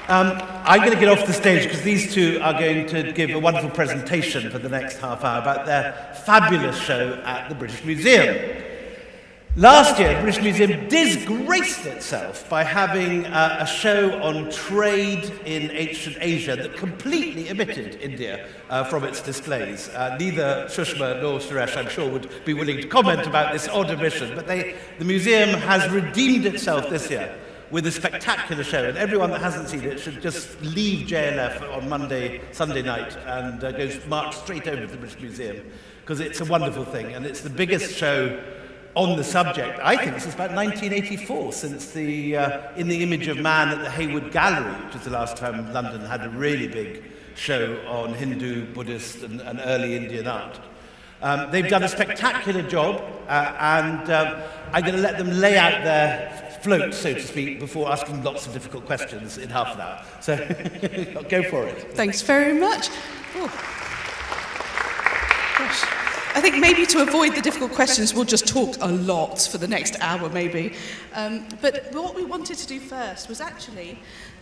I'm going to get off the stage because these two are going to give a wonderful presentation for the next half hour about their fabulous show at the British Museum. Last year, the British Museum disgraced itself by having a show on trade in ancient Asia that completely omitted India from its displays. Neither Sushma nor Suresh, I'm sure, would be willing to comment about this odd omission, but the museum has redeemed itself this year with a spectacular show, and everyone that hasn't seen it should just leave JLF on Sunday night, and march straight over to the British Museum, because it's a wonderful thing, and it's the biggest show on the subject, I think, since about 1984, since the In the Image of Man at the Hayward Gallery, which was the last time London had a really big show on Hindu, Buddhist, and early Indian art. They've done a spectacular job, and I'm going to let them lay out their float, so to speak, before asking lots of difficult questions in half an hour. So, go for it. Thanks very much. Oh. Gosh. I think maybe to avoid the difficult questions, we'll just talk a lot for the next hour, maybe. But what we wanted to do first was actually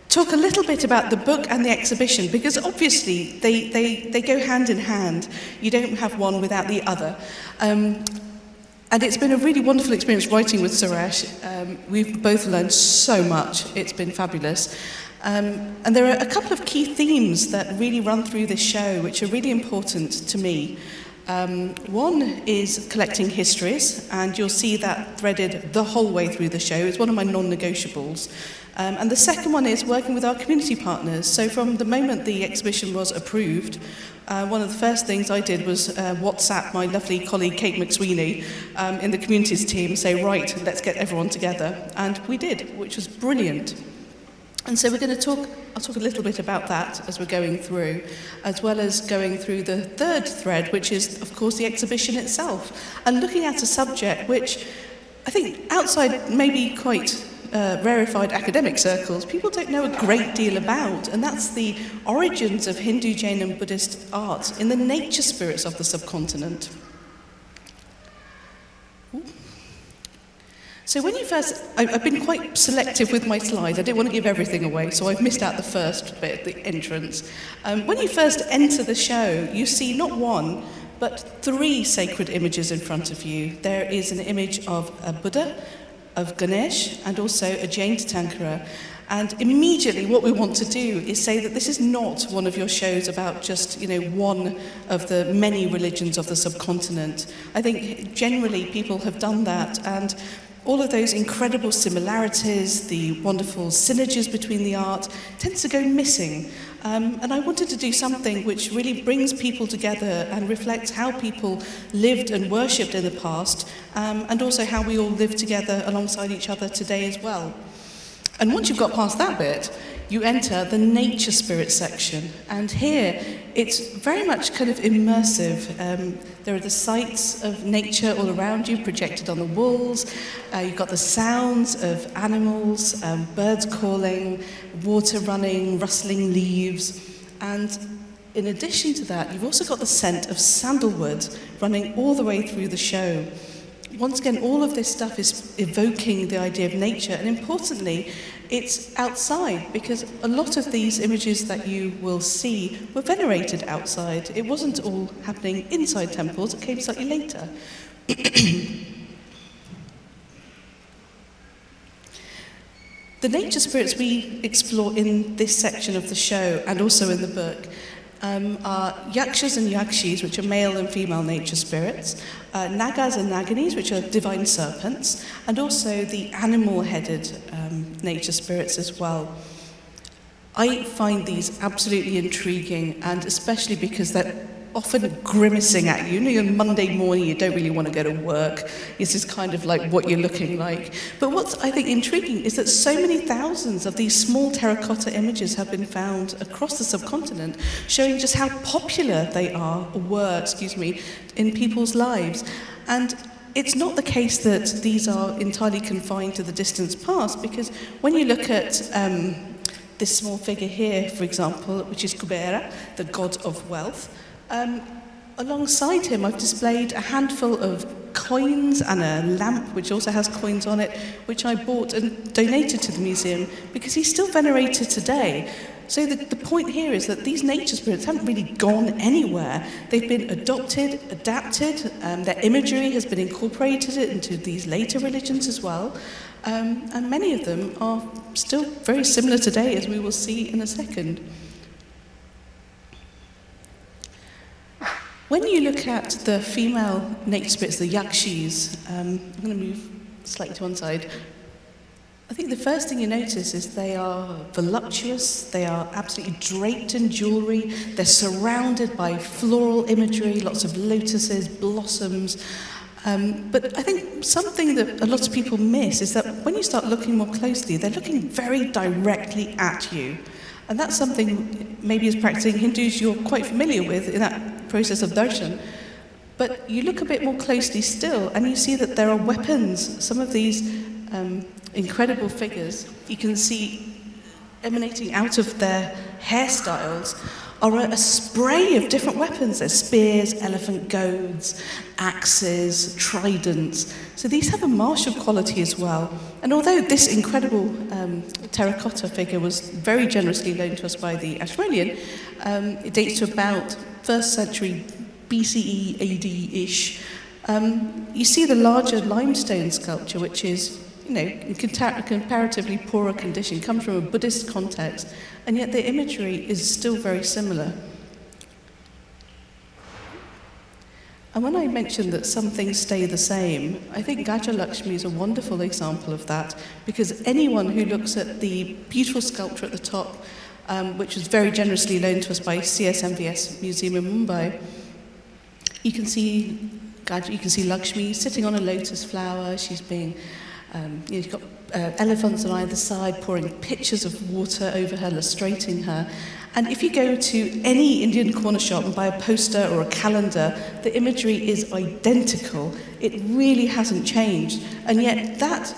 talk a little bit about the book and the exhibition, because obviously they go hand in hand. You don't have one without the other. And it's been a really wonderful experience writing with Suresh. We've both learned so much. It's been fabulous. And there are a couple of key themes that really run through this show, which are really important to me. One is collecting histories, and you'll see that threaded the whole way through the show. It's one of my non-negotiables. And the second one is working with our community partners. So from the moment the exhibition was approved, one of the first things I did was WhatsApp my lovely colleague Kate McSweeney in the communities team, say, right, let's get everyone together. And we did, which was brilliant. And so I'll talk a little bit about that as we're going through, as well as going through the third thread, which is, of course, the exhibition itself, and looking at a subject which I think outside maybe quite rarefied academic circles, people don't know a great deal about, and that's the origins of Hindu, Jain and Buddhist art in the nature spirits of the subcontinent. Ooh. So when you first, I've been quite selective with my slides. I didn't want to give everything away, so I've missed out the first bit, the entrance. When you first enter the show, you see not one, but 3 sacred images in front of you. There is an image of a Buddha, of Ganesh, and also a Jain Tirthankara. And immediately what we want to do is say that this is not one of your shows about just, one of the many religions of the subcontinent. I think generally people have done that, and all of those incredible similarities, the wonderful synergies between the art, tends to go missing. And I wanted to do something which really brings people together and reflects how people lived and worshipped in the past, and also how we all live together alongside each other today as well. And once you've got past that bit, you enter the nature spirit section. And here, it's very much kind of immersive. There are the sights of nature all around you, projected on the walls. You've got the sounds of animals, birds calling, water running, rustling leaves. And in addition to that, you've also got the scent of sandalwood running all the way through the show. Once again, all of this stuff is evoking the idea of nature, and importantly, it's outside, because a lot of these images that you will see were venerated outside. It wasn't all happening inside temples, it came slightly later. The nature spirits we explore in this section of the show, and also in the book, are yakshas and yakshis, which are male and female nature spirits, nagas and naginis, which are divine serpents, and also the animal-headed nature spirits as well. I find these absolutely intriguing, and especially because they're often grimacing at you. On Monday morning, you don't really want to go to work. This is kind of like what you're looking like. But what's, I think, intriguing is that so many thousands of these small terracotta images have been found across the subcontinent, showing just how popular they were, in people's lives. And it's not the case that these are entirely confined to the distant past, because when you look at this small figure here, for example, which is Kubera, the god of wealth, alongside him, I've displayed a handful of coins and a lamp which also has coins on it, which I bought and donated to the museum because he's still venerated today. So the point here is that these nature spirits haven't really gone anywhere. They've been adopted, adapted, their imagery has been incorporated into these later religions as well, and many of them are still very similar today, as we will see in a second. When you look at the female nature spirits, the yakshis, I'm going to move slightly to one side. I think the first thing you notice is they are voluptuous, they are absolutely draped in jewellery, they're surrounded by floral imagery, lots of lotuses, blossoms. But I think something that a lot of people miss is that when you start looking more closely, they're looking very directly at you. And that's something, maybe as practicing Hindus, you're quite familiar with in that process of darshan. But you look a bit more closely still, and you see that there are weapons. Some of these incredible figures you can see emanating out of their hairstyles are a spray of different weapons. There's spears, elephant goads, axes, tridents. So these have a martial quality as well. And although this incredible terracotta figure was very generously loaned to us by the Ashmolean, it dates to about 1st century BCE, AD-ish. You see the larger limestone sculpture, which is, in comparatively poorer condition, comes from a Buddhist context, and yet the imagery is still very similar. And when I mentioned that some things stay the same, I think Gaja Lakshmi is a wonderful example of that, because anyone who looks at the beautiful sculpture at the top, which was very generously loaned to us by CSMVS Museum in Mumbai, you can see Lakshmi sitting on a lotus flower. She's being you've got elephants on either side pouring pitchers of water over her, lustrating her. And if you go to any Indian corner shop and buy a poster or a calendar, the imagery is identical. It really hasn't changed. And yet that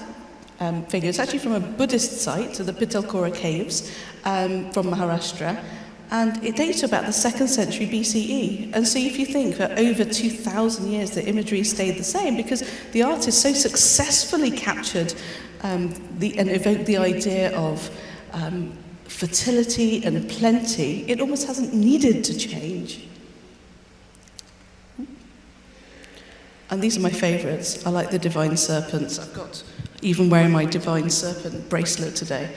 figure is actually from a Buddhist site, so the Pitalkhora caves from Maharashtra. And it dates to about the 2nd century BCE. And so if you think for over 2,000 years the imagery stayed the same, because the artist so successfully captured and evoked the idea of fertility and plenty, it almost hasn't needed to change. And these are my favourites. I like the divine serpents. I've got even wearing my divine serpent bracelet today.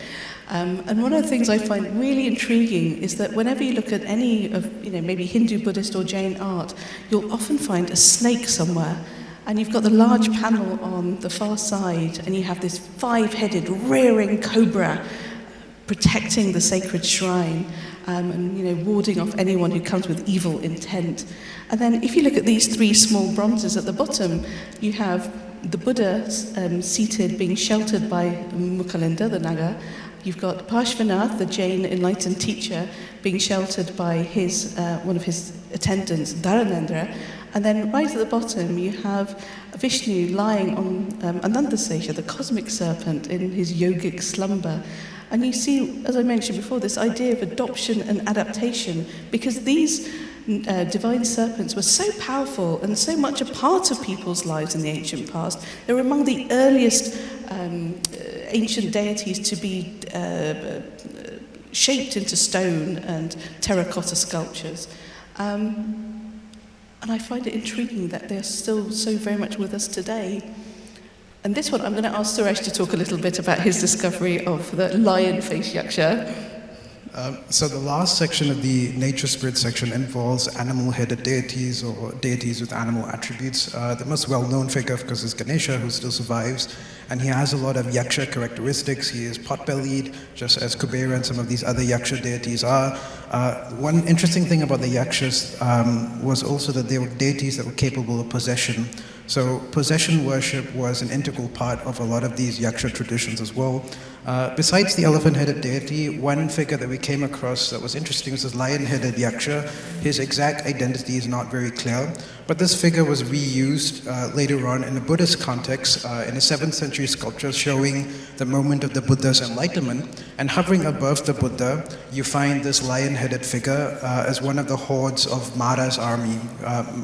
And one of the things I find really intriguing is that whenever you look at any of, maybe Hindu, Buddhist or Jain art, you'll often find a snake somewhere. And you've got the large panel on the far side, and you have this 5-headed rearing cobra protecting the sacred shrine, and warding off anyone who comes with evil intent. And then if you look at these 3 small bronzes at the bottom, you have the Buddha seated, being sheltered by Mukhalinda, the Naga. You've got Parshvanath, the Jain enlightened teacher, being sheltered by one of his attendants, Dharanendra. And then right at the bottom, you have Vishnu lying on Anandasesha, the cosmic serpent, in his yogic slumber. And you see, as I mentioned before, this idea of adoption and adaptation, because these divine serpents were so powerful and so much a part of people's lives in the ancient past. They were among the earliest ancient deities to be shaped into stone and terracotta sculptures. And I find it intriguing that they're still so very much with us today. And this one, I'm going to ask Suresh to talk a little bit about his discovery of the lion face yaksha. So the last section of the nature spirit section involves animal-headed deities or deities with animal attributes. The most well-known figure, of course, is Ganesha, who still survives, and he has a lot of yaksha characteristics. He is pot-bellied, just as Kubera and some of these other yaksha deities are. One interesting thing about the yakshas was also that they were deities that were capable of possession. So possession worship was an integral part of a lot of these yaksha traditions as well. Besides the elephant-headed deity, one figure that we came across that was interesting was this lion-headed yaksha. His exact identity is not very clear, but this figure was reused later on in a Buddhist context in a 7th century sculpture showing the moment of the Buddha's enlightenment. And hovering above the Buddha, you find this lion-headed figure as one of the hordes of Mara's army.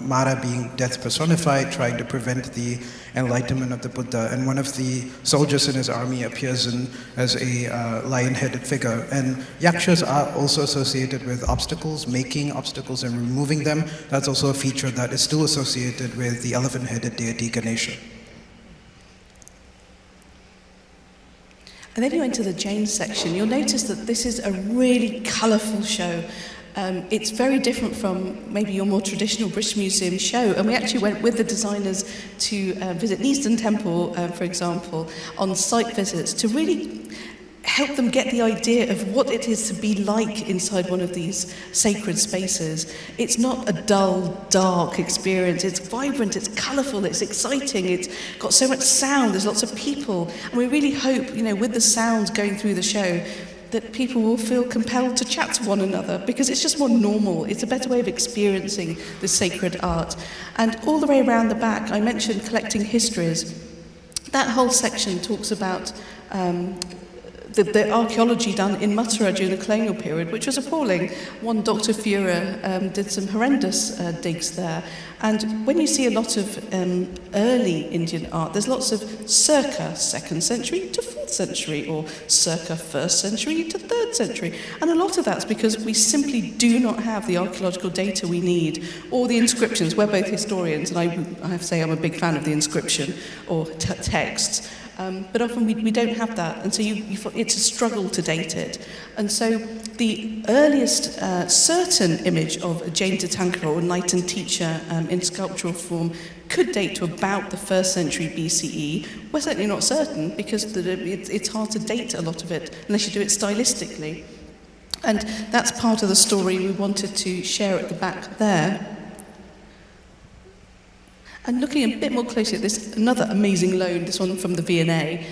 Mara being death personified, trying to prevent the enlightenment of the Buddha. And one of the soldiers in his army appears as a lion-headed figure. And yakshas are also associated with obstacles, making obstacles and removing them. That's also a feature that is still associated with the elephant-headed deity Ganesha. And then you enter the Jain section. You'll notice that this is a really colourful show. It's very different from maybe your more traditional British Museum show. And we actually went with the designers to visit Neasden Temple, for example, on site visits to really help them get the idea of what it is to be like inside one of these sacred spaces. It's not a dull, dark experience. It's vibrant, it's colourful, it's exciting, it's got so much sound, there's lots of people. And we really hope, with the sounds going through the show, that people will feel compelled to chat to one another, because it's just more normal. It's a better way of experiencing the sacred art. And all the way around the back, I mentioned collecting histories. That whole section talks about the archaeology done in Mathura during the colonial period, which was appalling. One Dr Fuhrer did some horrendous digs there. And when you see a lot of early Indian art, there's lots of circa 2nd century to 4th century, or circa 1st century to 3rd century. And a lot of that's because we simply do not have the archaeological data we need, or the inscriptions. We're both historians, and I have to say I'm a big fan of the inscription or texts. But often we don't have that, and so it's a struggle to date it. And so the earliest certain image of a Jain Tirthankara or enlightened teacher in sculptural form could date to about the 1st century BCE. We're certainly not certain, because it's hard to date a lot of it unless you do it stylistically. And that's part of the story we wanted to share at the back there. And looking a bit more closely at this, another amazing loan, this one from the V&A,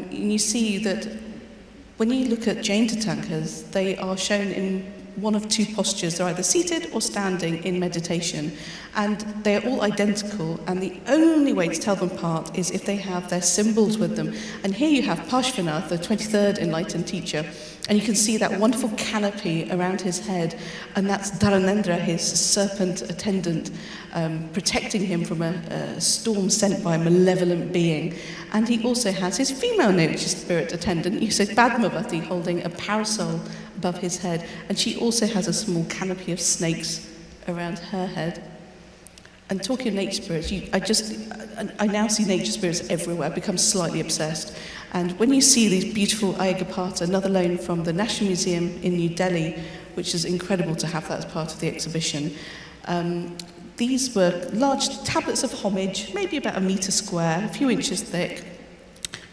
you see that when you look at Jain Tirthankaras, they are shown in one of two postures. They're either seated or standing in meditation. And they're all identical, and the only way to tell them apart is if they have their symbols with them. And here you have Parshvanath, the 23rd enlightened teacher, and you can see that wonderful canopy around his head, and that's Dharanendra, his serpent attendant, protecting him from a storm sent by a malevolent being. And he also has his female nature spirit attendant, you say Padmavati, holding a parasol above his head, and she also has a small canopy of snakes around her head. And talking of nature spirits, I now see nature spirits everywhere, become slightly obsessed. And when you see these beautiful Ayagapata, another loan from the National Museum in New Delhi, which is incredible to have that as part of the exhibition, these were large tablets of homage, maybe about 1 metre square, a few inches thick.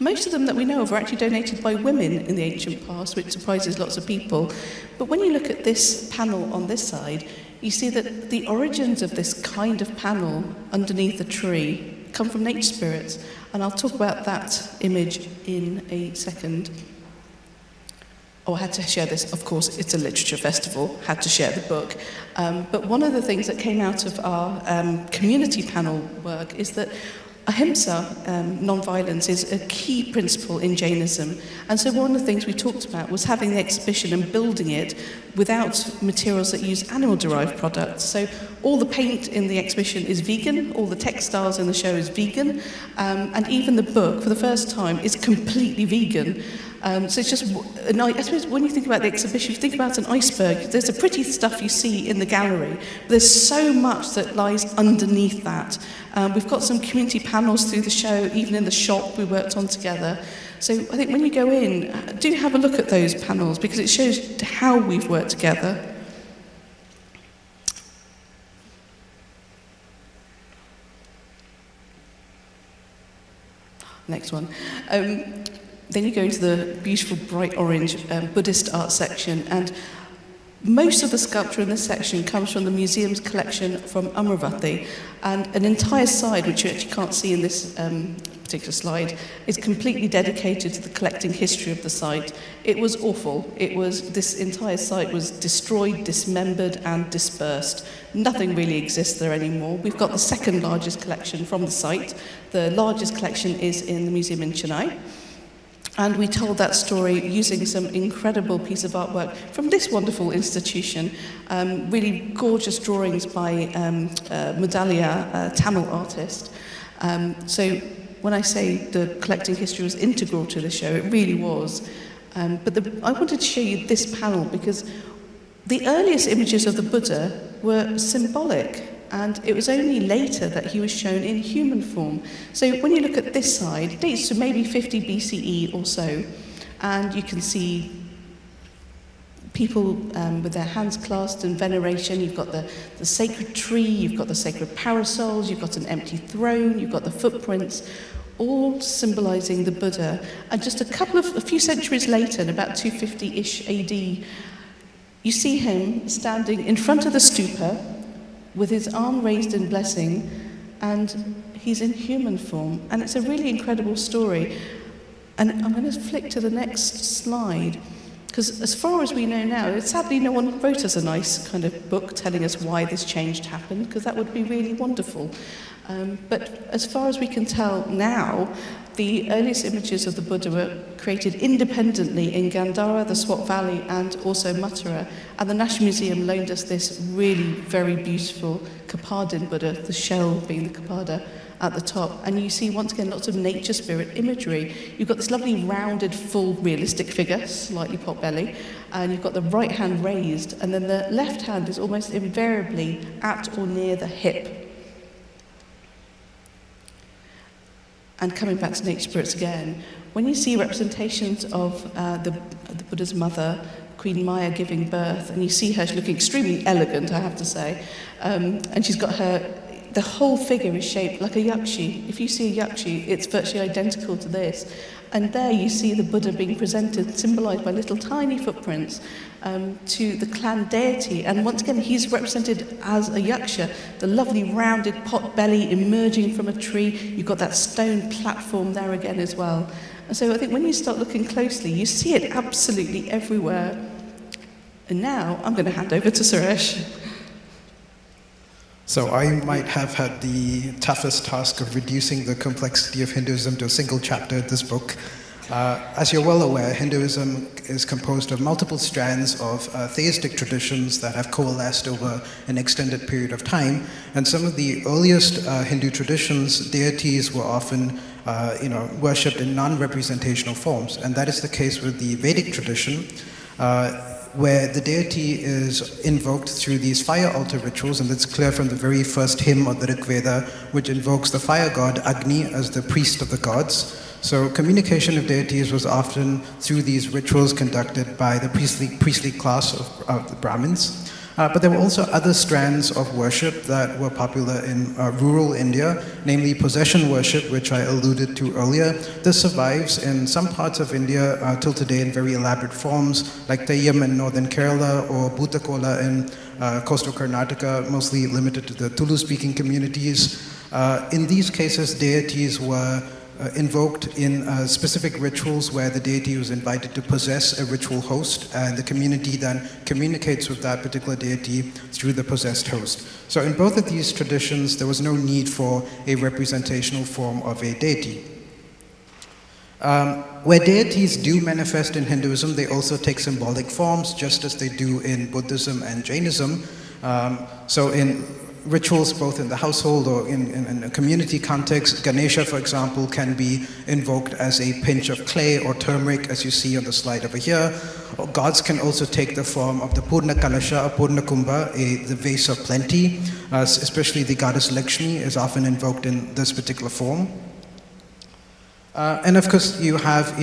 Most of them that we know of were actually donated by women in the ancient past, which surprises lots of people. But when you look at this panel on this side, you see that the origins of this kind of panel underneath the tree come from nature spirits. And I'll talk about that image in a second. Oh, I had to share this. Of course, it's a literature festival. Had to share the book. But one of the things that came out of our community panel work is that ahimsa, non-violence, is a key principle in Jainism. And so one of the things we talked about was having the exhibition and building it without materials that use animal-derived products. So all the paint in the exhibition is vegan, all the textiles in the show is vegan, and even the book, for the first time, is completely vegan. So it's just, I suppose when you think about the exhibition, you think about an iceberg. There's the pretty stuff you see in the gallery, but there's so much that lies underneath that. We've got some community panels through the show, even in the shop we worked on together. So I think when you go in, do have a look at those panels, because it shows how we've worked together. Next one. Then you go into the beautiful bright orange Buddhist art section, and most of the sculpture in this section comes from the museum's collection from Amravati, and an entire side, which you actually can't see in this particular slide, is completely dedicated to the collecting history of the site. It was awful. This entire site was destroyed, dismembered, and dispersed. Nothing really exists there anymore. We've got the second largest collection from the site. The largest collection is in the museum in Chennai. And we told that story using some incredible piece of artwork from this wonderful institution, really gorgeous drawings by Mudalia, a Tamil artist. So when I say the collecting history was integral to the show, it really was. But I wanted to show you this panel because the earliest images of the Buddha were symbolic, and it was only later that he was shown in human form. So when you look at this side, it dates to maybe 50 BCE or so, and you can see people with their hands clasped in veneration. You've got the sacred tree, you've got the sacred parasols, you've got an empty throne, you've got the footprints, all symbolizing the Buddha. And just a few centuries later, in about 250-ish AD, you see him standing in front of the stupa with his arm raised in blessing, and he's in human form. And it's a really incredible story. And I'm going to flick to the next slide, because as far as we know now, sadly no one wrote us a nice kind of book telling us why this change happened, because that would be really wonderful. But as far as we can tell now, the earliest images of the Buddha were created independently in Gandhara, the Swat Valley, and also Mathura. And the National Museum loaned us this really very beautiful Kapadin Buddha, the shell being the Kapada at the top. And you see, once again, lots of nature spirit imagery. You've got this lovely rounded, full, realistic figure, slightly pot belly, and you've got the right hand raised, and then the left hand is almost invariably at or near the hip. And coming back to nature spirits again, when you see representations of the Buddha's mother, Queen Maya, giving birth, and you see her looking extremely elegant, I have to say, and she's got the whole figure is shaped like a yakshi. If you see a yakshi, it's virtually identical to this. And there you see the Buddha being presented, symbolized by little tiny footprints to the clan deity. And once again, he's represented as a yaksha, the lovely rounded pot belly emerging from a tree. You've got that stone platform there again as well. And so I think when you start looking closely, you see it absolutely everywhere. And now I'm going to hand over to Suresh. So I might have had the toughest task of reducing the complexity of Hinduism to a single chapter in this book. As you're well aware, Hinduism is composed of multiple strands of theistic traditions that have coalesced over an extended period of time. And some of the earliest Hindu traditions, deities were often worshipped in non-representational forms. And that is the case with the Vedic tradition, where the deity is invoked through these fire altar rituals, and that's clear from the very first hymn of the Rig Veda, which invokes the fire god Agni as the priest of the gods. So communication of deities was often through these rituals conducted by the priestly class of the Brahmins. But there were also other strands of worship that were popular in rural India, namely possession worship, which I alluded to earlier. This survives in some parts of India till today in very elaborate forms, like Teyyam in northern Kerala or Bhutakola in coastal Karnataka, mostly limited to the Tulu-speaking communities. In these cases, deities were invoked in specific rituals where the deity was invited to possess a ritual host, and the community then communicates with that particular deity through the possessed host. So in both of these traditions, there was no need for a representational form of a deity. Where deities do manifest in Hinduism, they also take symbolic forms, just as they do in Buddhism and Jainism. So in rituals both in the household or in a community context, Ganesha, for example, can be invoked as a pinch of clay or turmeric, as you see on the slide over here. Or gods can also take the form of the Purna Kalasha or Purna Kumbha, the vase of plenty. Especially the goddess Lakshmi is often invoked in this particular form. And of course, you have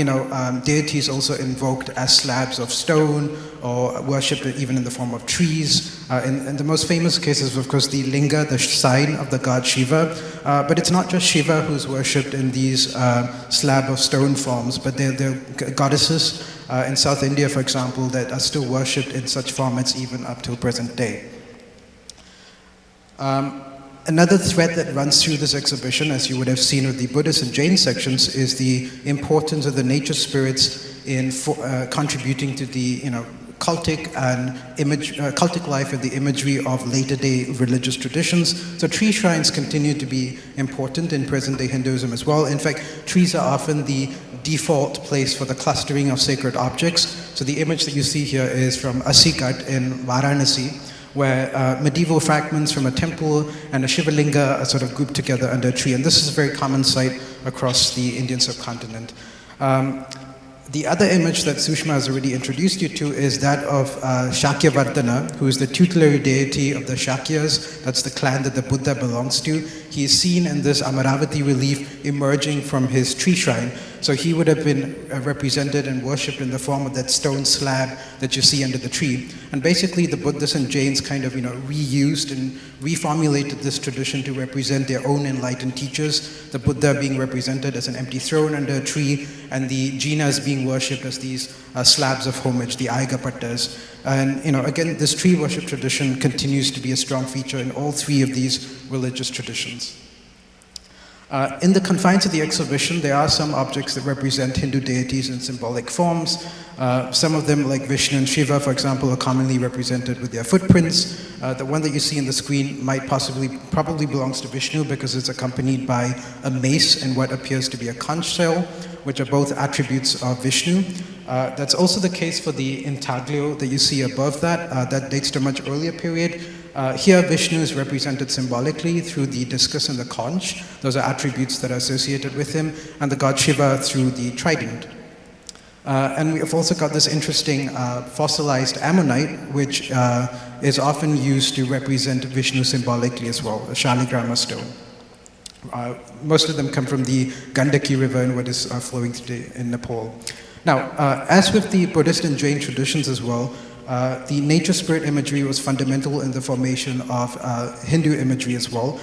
deities also invoked as slabs of stone or worshipped even in the form of trees. In the most famous cases, of course, the linga, the sign of the god Shiva. But it's not just Shiva who's worshipped in these slab of stone forms, but there are goddesses in South India, for example, that are still worshipped in such formats even up till present day. Another thread that runs through this exhibition, as you would have seen with the Buddhist and Jain sections, is the importance of the nature spirits in contributing to the cultic life and the imagery of later-day religious traditions. So tree shrines continue to be important in present-day Hinduism as well. In fact, trees are often the default place for the clustering of sacred objects. So the image that you see here is from Asikat in Varanasi, where medieval fragments from a temple and a Shivalinga are sort of grouped together under a tree. And this is a very common sight across the Indian subcontinent. The other image that Sushma has already introduced you to is that of Shakyavardhana, who is the tutelary deity of the Shakyas. That's the clan that the Buddha belongs to. He is seen in this Amaravati relief emerging from his tree shrine. So he would have been represented and worshipped in the form of that stone slab that you see under the tree. And basically the Buddhists and Jains kind of reused and reformulated this tradition to represent their own enlightened teachers, the Buddha being represented as an empty throne under a tree, and the Jinas being worshipped as these slabs of homage, the Aigapattas. And again, this tree worship tradition continues to be a strong feature in all three of these religious traditions. In the confines of the exhibition, there are some objects that represent Hindu deities in symbolic forms. Some of them, like Vishnu and Shiva, for example, are commonly represented with their footprints. The one that you see on the screen probably belongs to Vishnu because it's accompanied by a mace and what appears to be a conch shell, which are both attributes of Vishnu. That's also the case for the intaglio that you see above that. That dates to a much earlier period. Here Vishnu is represented symbolically through the discus and the conch. Those are attributes that are associated with him, and the god Shiva through the trident. And we have also got this interesting fossilized ammonite, which is often used to represent Vishnu symbolically as well, a Shaligrama stone. Most of them come from the Gandaki river and what is flowing today in Nepal. Now, as with the Buddhist and Jain traditions as well, the nature spirit imagery was fundamental in the formation of Hindu imagery as well.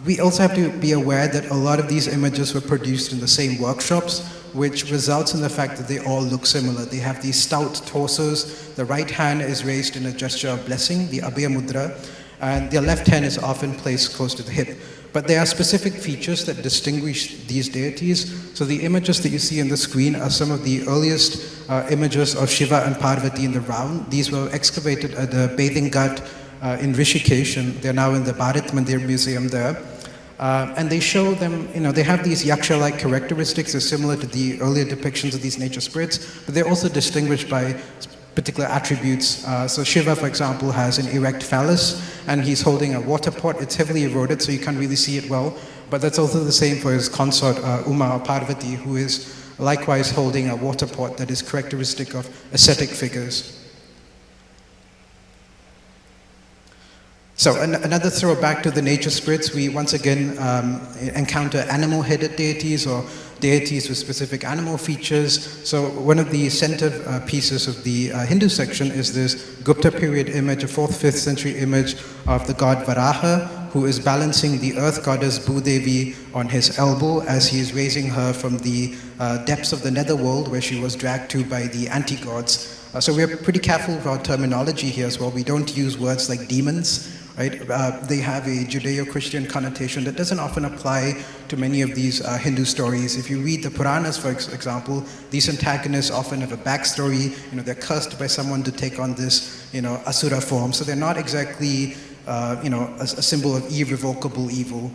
We also have to be aware that a lot of these images were produced in the same workshops, which results in the fact that they all look similar. They have these stout torsos. The right hand is raised in a gesture of blessing, the Abhaya Mudra, and the left hand is often placed close to the hip. But there are specific features that distinguish these deities. So the images that you see on the screen are some of the earliest images of Shiva and Parvati in the round. These were excavated at the bathing ghat in Rishikesh, and they're now in the Bharat Mandir Museum there. And they show them, they have these yaksha-like characteristics. They're similar to the earlier depictions of these nature spirits, but they're also distinguished by particular attributes. So Shiva, for example, has an erect phallus, and he's holding a water pot. It's heavily eroded, so you can't really see it well. But that's also the same for his consort, Uma or Parvati, who is likewise holding a water pot that is characteristic of ascetic figures. So another throwback to the nature spirits, we once again encounter animal-headed deities or deities with specific animal features. So one of the center pieces of the Hindu section is this Gupta period image, a 4th, 5th century image of the god Varaha, who is balancing the earth goddess Bhudevi on his elbow as he is raising her from the depths of the netherworld where she was dragged to by the anti-gods. So we're pretty careful with our terminology here as well. We don't use words like demons. Right? They have a Judeo-Christian connotation that doesn't often apply to many of these Hindu stories. If you read the Puranas, for example, these antagonists often have a backstory. They're cursed by someone to take on this, asura form. So they're not exactly, a symbol of irrevocable evil.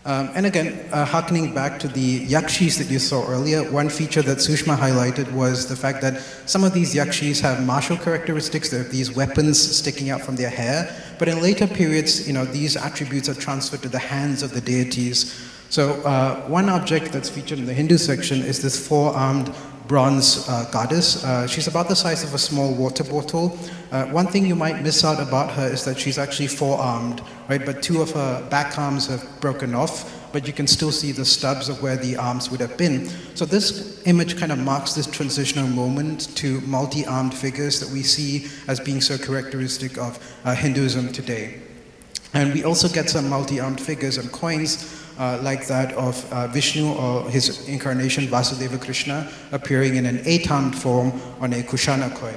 And again, harkening back to the yakshis that you saw earlier, one feature that Sushma highlighted was the fact that some of these yakshis have martial characteristics. They have these weapons sticking out from their hair. But in later periods, these attributes are transferred to the hands of the deities. So one object that's featured in the Hindu section is this 4-armed bronze goddess. She's about the size of a small water bottle. One thing you might miss out about her is that she's actually 4-armed, right? But 2 of her back arms have broken off, but you can still see the stubs of where the arms would have been. So this image kind of marks this transitional moment to multi-armed figures that we see as being so characteristic of Hinduism today. And we also get some multi-armed figures and coins like that of Vishnu or his incarnation Vasudeva Krishna appearing in an 8-armed form on a Kushana coin.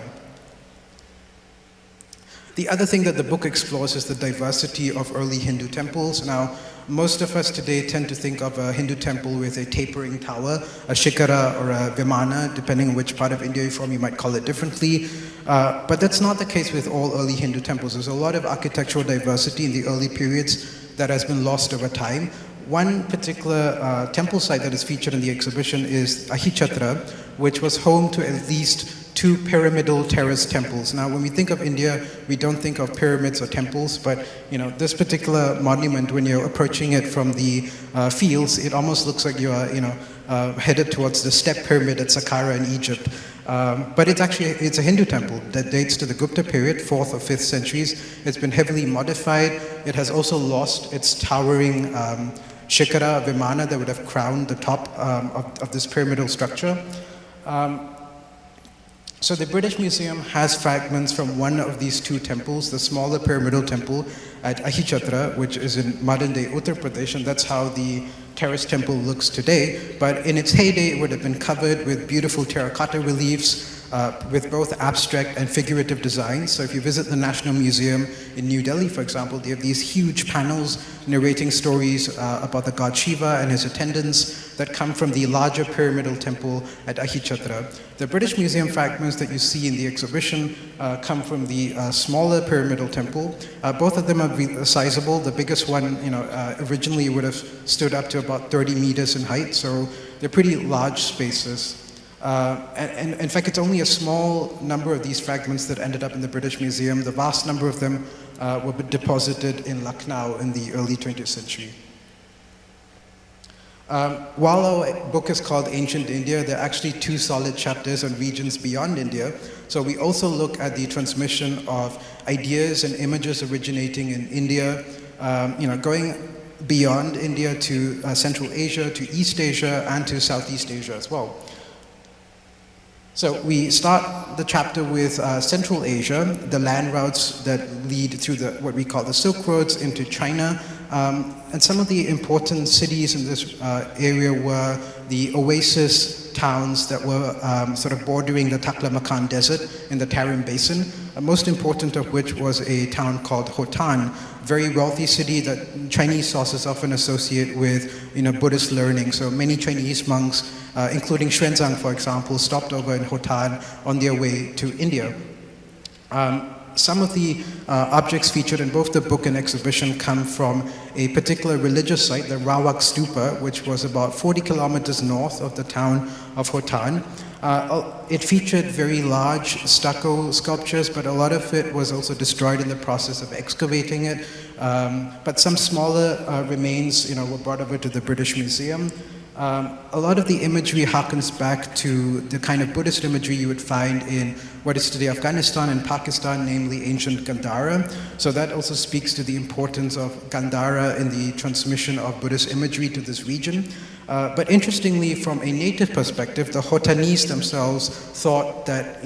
The other thing that the book explores is the diversity of early Hindu temples. Now, most of us today tend to think of a Hindu temple with a tapering tower, a shikara or a vimana, depending on which part of India you're from, you might call it differently. But that's not the case with all early Hindu temples. There's a lot of architectural diversity in the early periods that has been lost over time. One particular temple site that is featured in the exhibition is Ahichatra, which was home to at least 2 pyramidal terrace temples. Now, when we think of India, we don't think of pyramids or temples, but this particular monument, when you're approaching it from the fields, it almost looks like you are, headed towards the step pyramid at Saqqara in Egypt. But it's a Hindu temple that dates to the Gupta period, 4th or 5th centuries. It's been heavily modified. It has also lost its towering shikara, vimana that would have crowned the top of this pyramidal structure. So the British Museum has fragments from one of these 2 temples, the smaller pyramidal temple at Ahichatra, which is in modern-day Uttar Pradesh, and that's how the terrace temple looks today. But in its heyday, it would have been covered with beautiful terracotta reliefs, with both abstract and figurative designs. So if you visit the National Museum in New Delhi, for example, they have these huge panels narrating stories about the god Shiva and his attendants that come from the larger pyramidal temple at Ahichatra. The British Museum fragments that you see in the exhibition come from the smaller pyramidal temple. Both of them are sizable. The biggest one, originally would have stood up to about 30 meters in height, so they're pretty large spaces. And in fact, it's only a small number of these fragments that ended up in the British Museum. The vast number of them were deposited in Lucknow in the early 20th century. While our book is called Ancient India, there are actually 2 solid chapters on regions beyond India. So we also look at the transmission of ideas and images originating in India, going beyond India to Central Asia, to East Asia, and to Southeast Asia as well. So we start the chapter with Central Asia, the land routes that lead through what we call the Silk Roads into China. And some of the important cities in this area were the oasis towns that were sort of bordering the Taklamakan Desert in the Tarim Basin, most important of which was a town called Hotan, very wealthy city that Chinese sources often associate with Buddhist learning. So many Chinese monks, including Xuanzang, for example, stopped over in Hotan on their way to India. Some of the objects featured in both the book and exhibition come from a particular religious site, the Rawak Stupa, which was about 40 kilometers north of the town of Hotan. It featured very large stucco sculptures, but a lot of it was also destroyed in the process of excavating it. But some smaller remains were brought over to the British Museum. A lot of the imagery harkens back to the kind of Buddhist imagery you would find in what is today Afghanistan and Pakistan, namely ancient Gandhara. So that also speaks to the importance of Gandhara in the transmission of Buddhist imagery to this region. But interestingly, from a native perspective, the Hotanese themselves thought that,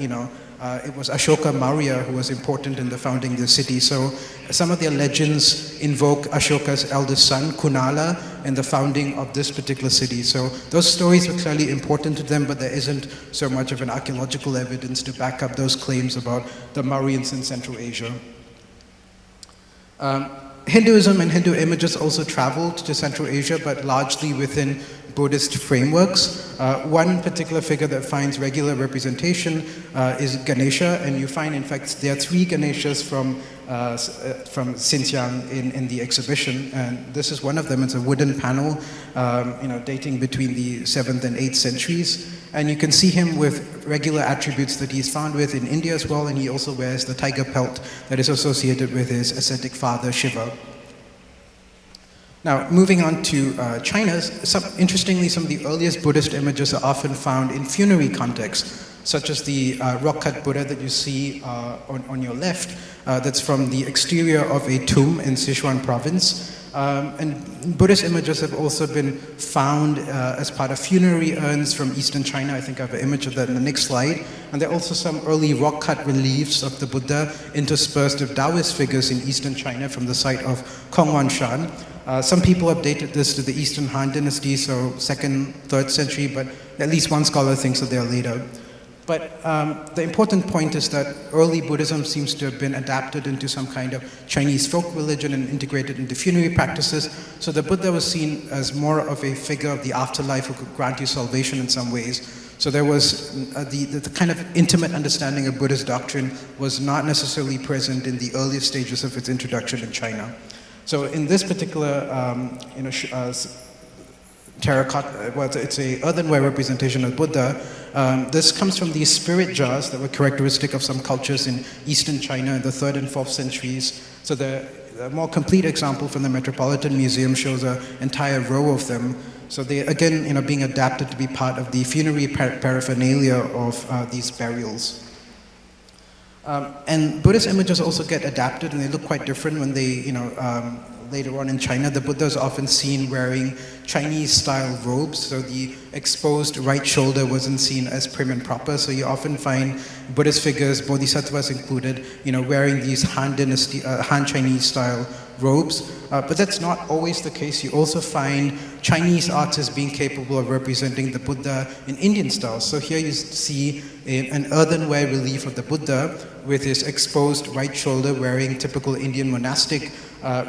it was Ashoka Maurya who was important in the founding of the city. So some of their legends invoke Ashoka's eldest son, Kunala, in the founding of this particular city. So those stories were clearly important to them, but there isn't so much of an archaeological evidence to back up those claims about the Mauryans in Central Asia. Hinduism and Hindu images also traveled to Central Asia, but largely within Buddhist frameworks. One particular figure that finds regular representation is Ganesha, and you find, in fact, there are 3 Ganeshas from Xinjiang in the exhibition, and this is one of them. It's a wooden panel, dating between the 7th and 8th centuries, and you can see him with regular attributes that he's found with in India as well, and he also wears the tiger pelt that is associated with his ascetic father Shiva. Now, moving on to China, interestingly, some of the earliest Buddhist images are often found in funerary contexts, such as the rock-cut Buddha that you see on your left, that's from the exterior of a tomb in Sichuan province. And Buddhist images have also been found as part of funerary urns from eastern China. I think I have an image of that in the next slide. And there are also some early rock-cut reliefs of the Buddha interspersed with Taoist figures in eastern China from the site of Kongwanshan. Some people have dated this to the Eastern Han Dynasty, so 2nd, 3rd century, but at least one scholar thinks that they are later. But the important point is that early Buddhism seems to have been adapted into some kind of Chinese folk religion and integrated into funerary practices. So the Buddha was seen as more of a figure of the afterlife who could grant you salvation in some ways. So there was the kind of intimate understanding of Buddhist doctrine was not necessarily present in the earliest stages of its introduction in China. So in this particular terracotta, well, it's a earthenware representation of Buddha. This comes from these spirit jars that were characteristic of some cultures in Eastern China in the 3rd and 4th centuries. So the more complete example from the Metropolitan Museum shows an entire row of them. So they, again, being adapted to be part of the funerary paraphernalia of these burials. And Buddhist images also get adapted, and they look quite different when they, later on in China, the Buddha is often seen wearing Chinese-style robes, so the exposed right shoulder wasn't seen as prim and proper, so you often find Buddhist figures, bodhisattvas included, wearing these Han Chinese-style robes. But that's not always the case. You also find Chinese artists being capable of representing the Buddha in Indian style. So here you see an earthenware relief of the Buddha with his exposed right shoulder wearing typical Indian monastic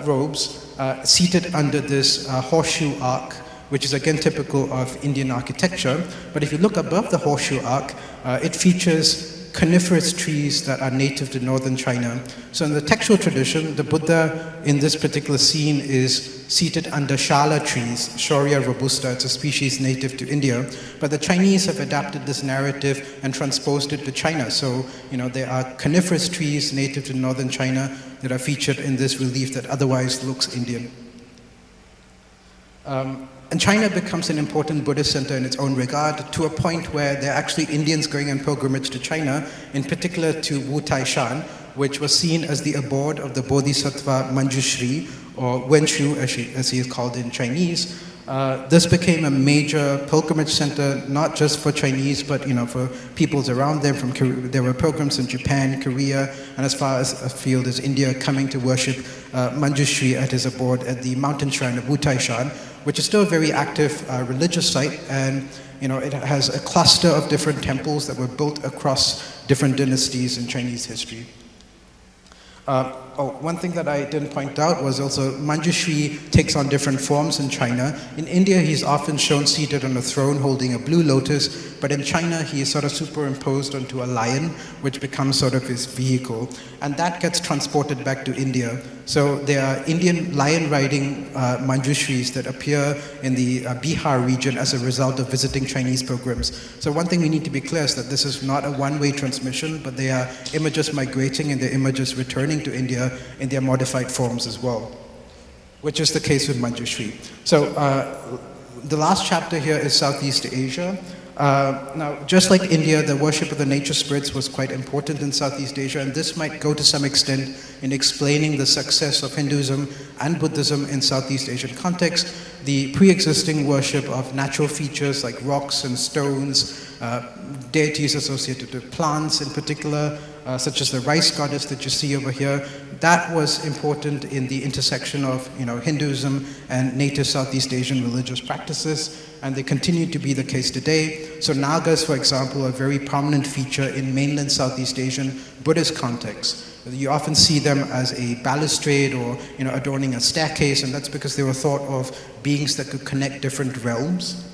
robes, seated under this horseshoe arc, which is again typical of Indian architecture. But if you look above the horseshoe arc, it features coniferous trees that are native to northern China. So in the textual tradition, the Buddha in this particular scene is seated under shala trees, Shorea robusta. It's a species native to India. But the Chinese have adapted this narrative and transposed it to China. So, there are coniferous trees native to northern China that are featured in this relief that otherwise looks Indian. And China becomes an important Buddhist center in its own regard, to a point where there are actually Indians going on pilgrimage to China, in particular to Wu Taishan, which was seen as the abode of the Bodhisattva Manjushri, or Wenshu as he is called in Chinese. This became a major pilgrimage center, not just for Chinese, but for peoples around them. There were pilgrims in Japan, Korea, and as far as afield as India, coming to worship Manjushri at his abode at the mountain shrine of Wu Taishan, which is still a very active religious site, and it has a cluster of different temples that were built across different dynasties in Chinese history. One thing that I didn't point out was also Manjushri takes on different forms in China. In India, he's often shown seated on a throne holding a blue lotus, but in China, he is sort of superimposed onto a lion, which becomes sort of his vehicle. And that gets transported back to India. So there are Indian lion-riding Manjushris that appear in the Bihar region as a result of visiting Chinese pilgrims. So one thing we need to be clear is that this is not a one-way transmission, but they are images migrating and they're images returning to India in their modified forms as well, which is the case with Manjushri. So the last chapter here is Southeast Asia. Now, just like India, the worship of the nature spirits was quite important in Southeast Asia, and this might go to some extent in explaining the success of Hinduism and Buddhism in Southeast Asian context. The pre-existing worship of natural features like rocks and stones, deities associated with plants in particular, such as the rice goddess that you see over here, that was important in the intersection of Hinduism and native Southeast Asian religious practices, and they continue to be the case today. So Nagas, for example, are a very prominent feature in mainland Southeast Asian Buddhist context. You often see them as a balustrade or adorning a staircase, and that's because they were thought of beings that could connect different realms.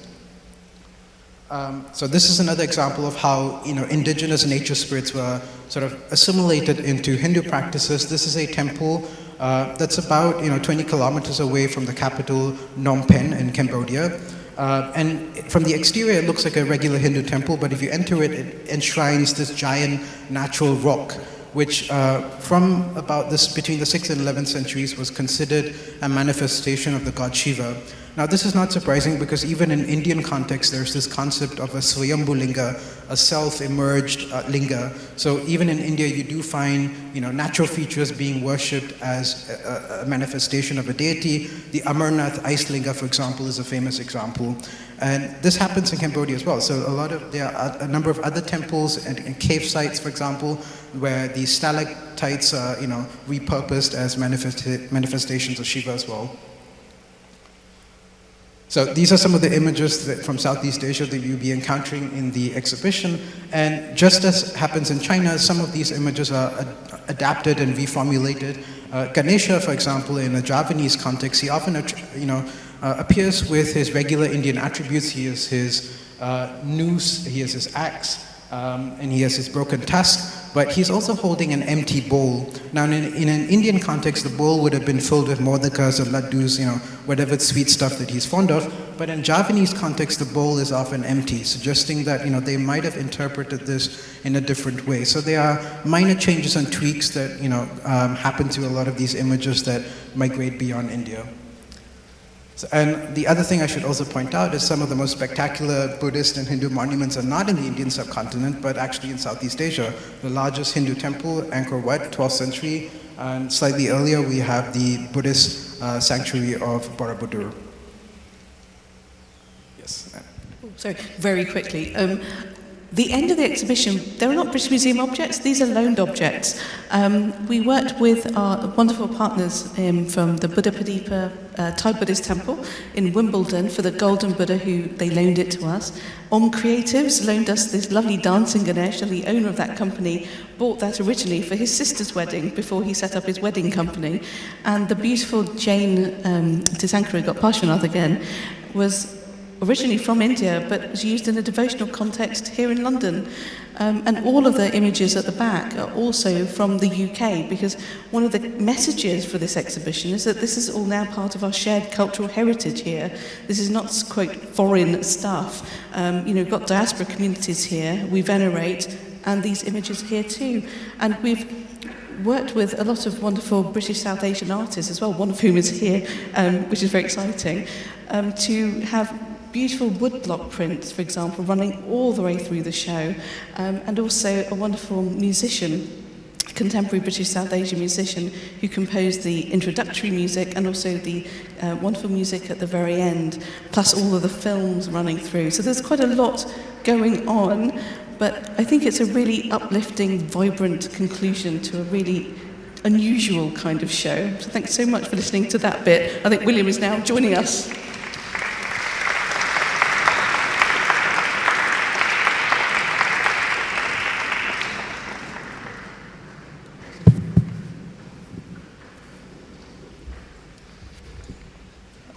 So this is another example of how indigenous nature spirits were sort of assimilated into Hindu practices. This is a temple that's about 20 kilometers away from the capital Phnom Penh in Cambodia. And from the exterior, it looks like a regular Hindu temple, but if you enter it, it enshrines this giant natural rock, which from about between the 6th and 11th centuries was considered a manifestation of the god Shiva. Now this is not surprising because even in Indian context there's this concept of a Swayambhu Linga, a self-emerged Linga. So even in India you do find natural features being worshipped as a manifestation of a deity. The Amarnath ice Linga, for example, is a famous example. And this happens in Cambodia as well. So there are a number of other temples and cave sites, for example, where the stalactites are repurposed as manifestations of Shiva as well. So these are some of the images from Southeast Asia that you'll be encountering in the exhibition. And just as happens in China, some of these images are adapted and reformulated. Ganesha, for example, in a Javanese context, he often appears with his regular Indian attributes. He has his noose, he has his axe, and he has his broken tusk. but he's also holding an empty bowl. Now, in an Indian context, the bowl would have been filled with modakas or laddus, whatever sweet stuff that he's fond of. But in Javanese context, the bowl is often empty, suggesting that they might have interpreted this in a different way. So there are minor changes and tweaks that happen to a lot of these images that migrate beyond India. And the other thing I should also point out is some of the most spectacular Buddhist and Hindu monuments are not in the Indian subcontinent, but actually in Southeast Asia. The largest Hindu temple, Angkor Wat, 12th century, and slightly earlier we have the Buddhist sanctuary of Borobudur. Yes. Sorry, very quickly. The end of the exhibition, they're not British Museum objects, these are loaned objects. We worked with our wonderful partners from the Buddha Padipa Thai Buddhist Temple in Wimbledon for the Golden Buddha, who they loaned it to us. Creatives loaned us this lovely dancing Ganesh, and the owner of that company bought that originally for his sister's wedding before he set up his wedding company. And the beautiful Jain Tisankara got Parshvanath again was originally from India, but was used in a devotional context here in London. And all of the images at the back are also from the UK, because one of the messages for this exhibition is that this is all now part of our shared cultural heritage here. This is not, quote, foreign stuff. We've got diaspora communities here, we venerate, and these images here too. And we've worked with a lot of wonderful British South Asian artists as well, one of whom is here, which is very exciting, to have beautiful woodblock prints, for example, running all the way through the show, and also a wonderful musician, contemporary British South Asian musician, who composed the introductory music and also the wonderful music at the very end, plus all of the films running through. So there's quite a lot going on, but I think it's a really uplifting, vibrant conclusion to a really unusual kind of show. So thanks so much for listening to that bit. I think William is now joining us.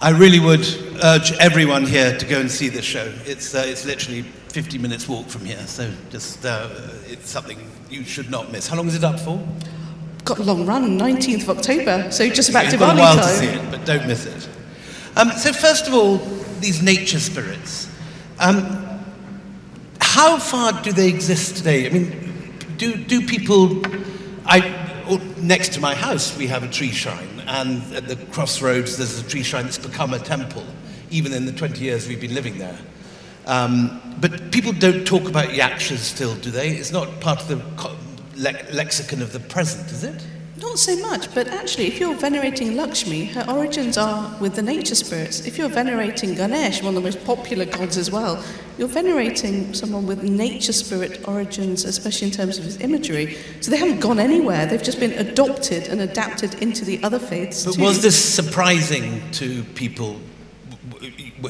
I really would urge everyone here to go and see this show. It's literally 50 minutes walk from here, so just it's something you should not miss. How long is it up for? Got a long run, 19th of October, so just about You've Diwali got a while time. to see it, but don't miss it. So first of all, these nature spirits. How far do they exist today? I mean, do people... next to my house, we have a tree shrine. And at the crossroads, there's a tree shrine that's become a temple, even in the 20 years we've been living there. But people don't talk about yakshas still, do they? It's not part of the lexicon of the present, is it? Not so much, but actually, if you're venerating Lakshmi, her origins are with the nature spirits. If you're venerating Ganesh, one of the most popular gods as well, you're venerating someone with nature spirit origins, especially in terms of his imagery. So they haven't gone anywhere, they've just been adopted and adapted into the other faiths. But was this surprising to people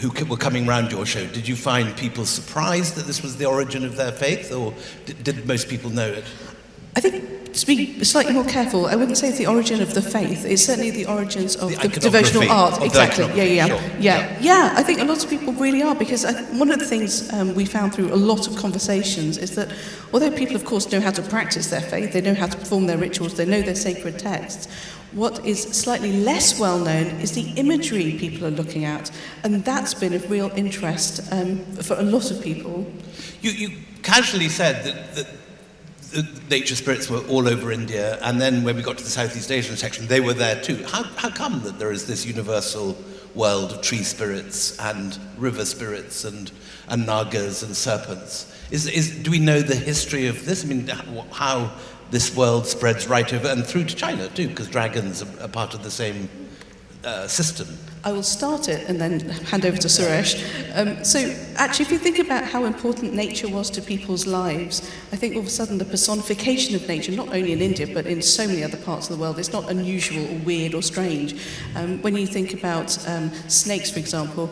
who were coming round your show? Did you find people surprised that this was the origin of their faith, or did most people know it? I think, to be slightly more careful, I wouldn't say it's the origin of the faith. It's certainly the origins of the devotional art. Exactly. Yeah. I think a lot of people really are, because one of the things we found through a lot of conversations is that although people, of course, know how to practice their faith, they know how to perform their rituals, they know their sacred texts, what is slightly less well known is the imagery people are looking at, and that's been of real interest for a lot of people. You casually said that nature spirits were all over India, and then when we got to the Southeast Asian section, they were there too. How come that there is this universal world of tree spirits and river spirits and nagas and serpents? Do we know the history of this? I mean, how this world spreads right over and through to China too, because dragons are part of the same system. I will start it and then hand over to Suresh. So actually, if you think about how important nature was to people's lives, I think all of a sudden the personification of nature, not only in India, but in so many other parts of the world, it's not unusual or weird or strange. When you think about snakes, for example,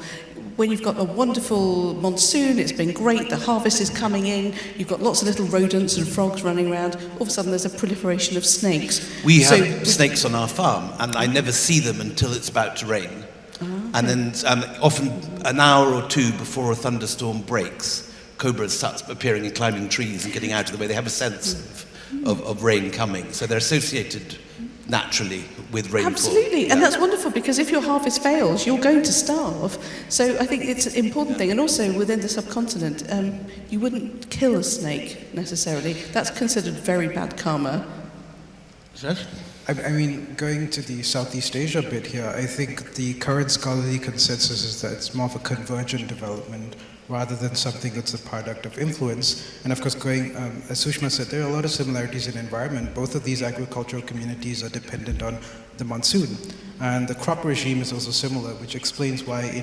when you've got a wonderful monsoon, it's been great, the harvest is coming in, you've got lots of little rodents and frogs running around, all of a sudden there's a proliferation of snakes. We have snakes on our farm, and I never see them until it's about to rain. And then often an hour or two before a thunderstorm breaks, cobras start appearing and climbing trees and getting out of the way. They have a sense of rain coming. So they're associated naturally with rainfall. Absolutely, and that's wonderful, because if your harvest fails, you're going to starve. So I think it's an important thing. And also within the subcontinent, you wouldn't kill a snake necessarily. That's considered very bad karma. I mean, going to the Southeast Asia bit here, I think the current scholarly consensus is that it's more of a convergent development rather than something that's a product of influence. And of course, going, as Sushma said, there are a lot of similarities in environment. Both of these agricultural communities are dependent on the monsoon. And the crop regime is also similar, which explains why,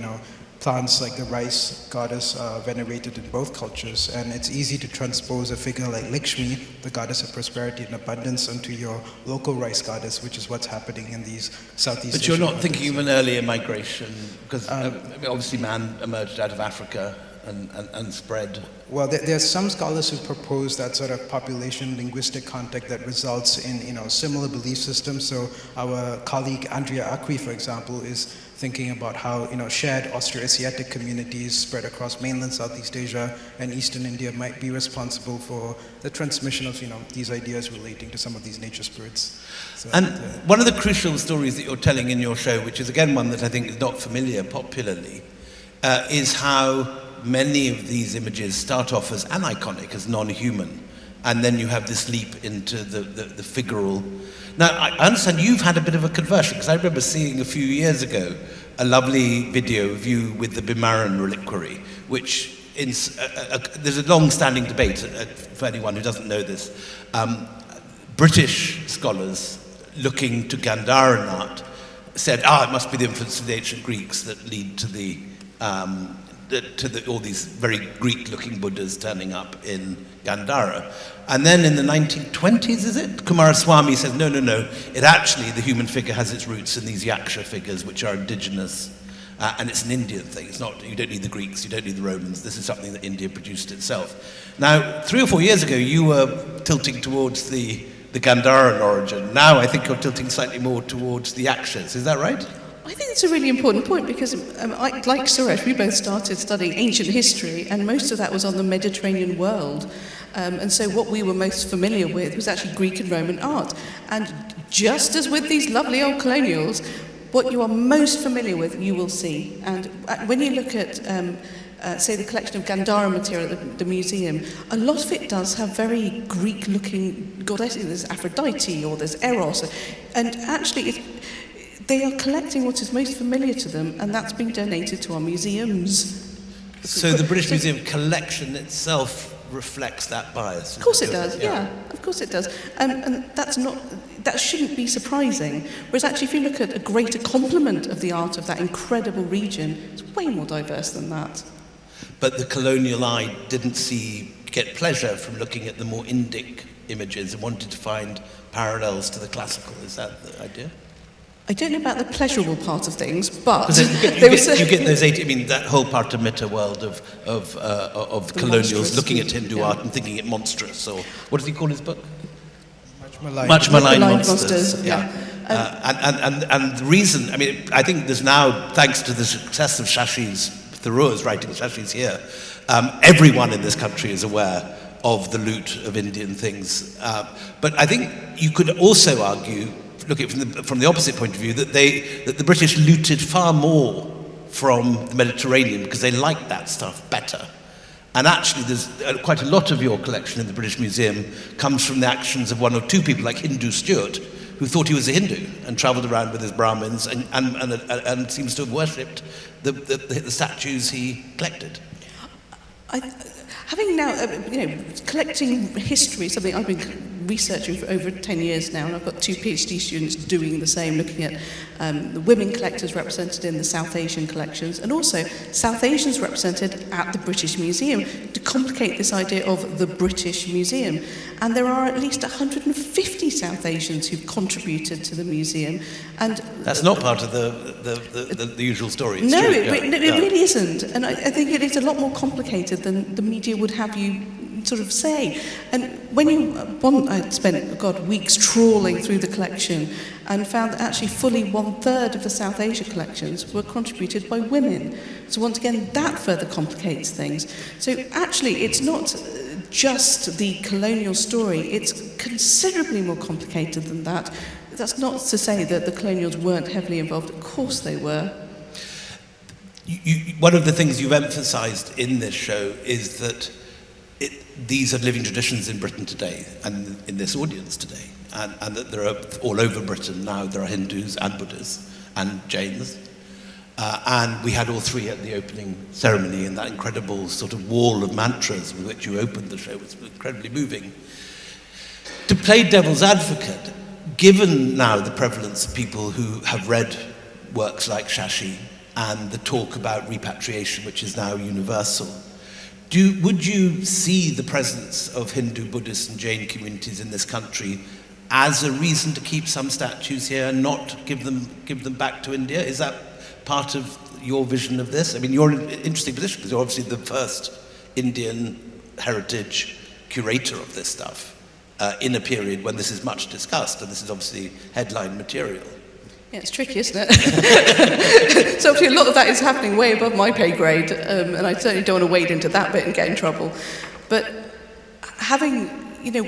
plants like the rice goddess are venerated in both cultures. And it's easy to transpose a figure like Lakshmi, the goddess of prosperity and abundance, onto your local rice goddess, which is what's happening in these Southeast Asian But you're not countries. thinking of an earlier migration, because obviously man emerged out of Africa and spread. Well, there are some scholars who propose that sort of population linguistic contact that results in similar belief systems. So our colleague Andrea Acqui, for example, is thinking about how shared Austroasiatic communities spread across mainland Southeast Asia and Eastern India might be responsible for the transmission of these ideas relating to some of these nature spirits. So, and one of the crucial stories that you're telling in your show, which is again one that I think is not familiar popularly, is how many of these images start off as aniconic, as non-human, and then you have this leap into the figural. Now, I understand you've had a bit of a conversion, because I remember seeing a few years ago a lovely video of you with the Bimaran reliquary, which there's a long-standing debate, for anyone who doesn't know this. British scholars looking to Gandharan art said, it must be the influence of the ancient Greeks that lead to all these very Greek-looking Buddhas turning up in Gandhara. And then in the 1920s, is it? Kumaraswamy says, no, it actually, the human figure has its roots in these yaksha figures, which are indigenous, and it's an Indian thing. It's not, you don't need the Greeks, you don't need the Romans, this is something that India produced itself. Now, 3 or 4 years ago, you were tilting towards the Gandharan origin. Now I think you're tilting slightly more towards the yakshas, is that right? I think it's a really important point, because like Suresh, we both started studying ancient history, and most of that was on the Mediterranean world. And so what we were most familiar with was actually Greek and Roman art. And just as with these lovely old colonials, what you are most familiar with, you will see. And when you look at, say, the collection of Gandhara material at the museum, a lot of it does have very Greek-looking goddesses. There's Aphrodite, or there's Eros. And actually, they are collecting what is most familiar to them, and that's being donated to our museums. So the British Museum collection itself reflects that bias? Of course it does, yeah, of course it does. And that shouldn't be surprising. Whereas actually, if you look at a greater complement of the art of that incredible region, it's way more diverse than that. But the colonial eye didn't get pleasure from looking at the more Indic images and wanted to find parallels to the classical. Is that the idea? I don't know about the pleasurable part of things, but you get those 80. I mean, that whole Partamita world of colonials looking at Hindu art and thinking it monstrous. Or what does he call his book? Much maligned monsters. Yeah. And the reason, I mean, I think there's now, thanks to the success of Shashi's Thoreau's writing, Shashi's here, everyone in this country is aware of the loot of Indian things. But I think you could also argue, look at it from the opposite point of view, that the British looted far more from the Mediterranean because they liked that stuff better. And actually, there's quite a lot of your collection in the British Museum comes from the actions of one or two people, like Hindu Stewart, who thought he was a Hindu and travelled around with his Brahmins and seems to have worshipped the statues he collected. Having now, collecting history, something I've been researching for over 10 years now, and I've got 2 PhD students doing the same, looking at the women collectors represented in the South Asian collections, and also South Asians represented at the British Museum, to complicate this idea of the British Museum. And there are at least 150 South Asians who've contributed to the museum. And that's not part of the usual story. No, it really isn't. And I think it is a lot more complicated than the media would have you sort of say. And when I spent weeks trawling through the collection and found that actually fully 1/3 of the South Asia collections were contributed by women. So once again, that further complicates things. So actually, it's not just the colonial story. It's considerably more complicated than that. That's not to say that the colonials weren't heavily involved. Of course they were. One of the things you've emphasised in this show is that these are living traditions in Britain today and in this audience today, and that there are all over Britain now, there are Hindus and Buddhists and Jains. And we had all three at the opening ceremony, and that incredible sort of wall of mantras with which you opened the show was incredibly moving. To play devil's advocate, given now the prevalence of people who have read works like Shashi and the talk about repatriation, which is now universal, would you see the presence of Hindu, Buddhist and Jain communities in this country as a reason to keep some statues here and not give them back to India? Is that part of your vision of this? I mean, you're in an interesting position because you're obviously the first Indian heritage curator of this stuff in a period when this is much discussed, and this is obviously headline material. Yeah, it's tricky, isn't it? So obviously a lot of that is happening way above my pay grade, and I certainly don't want to wade into that bit and get in trouble. But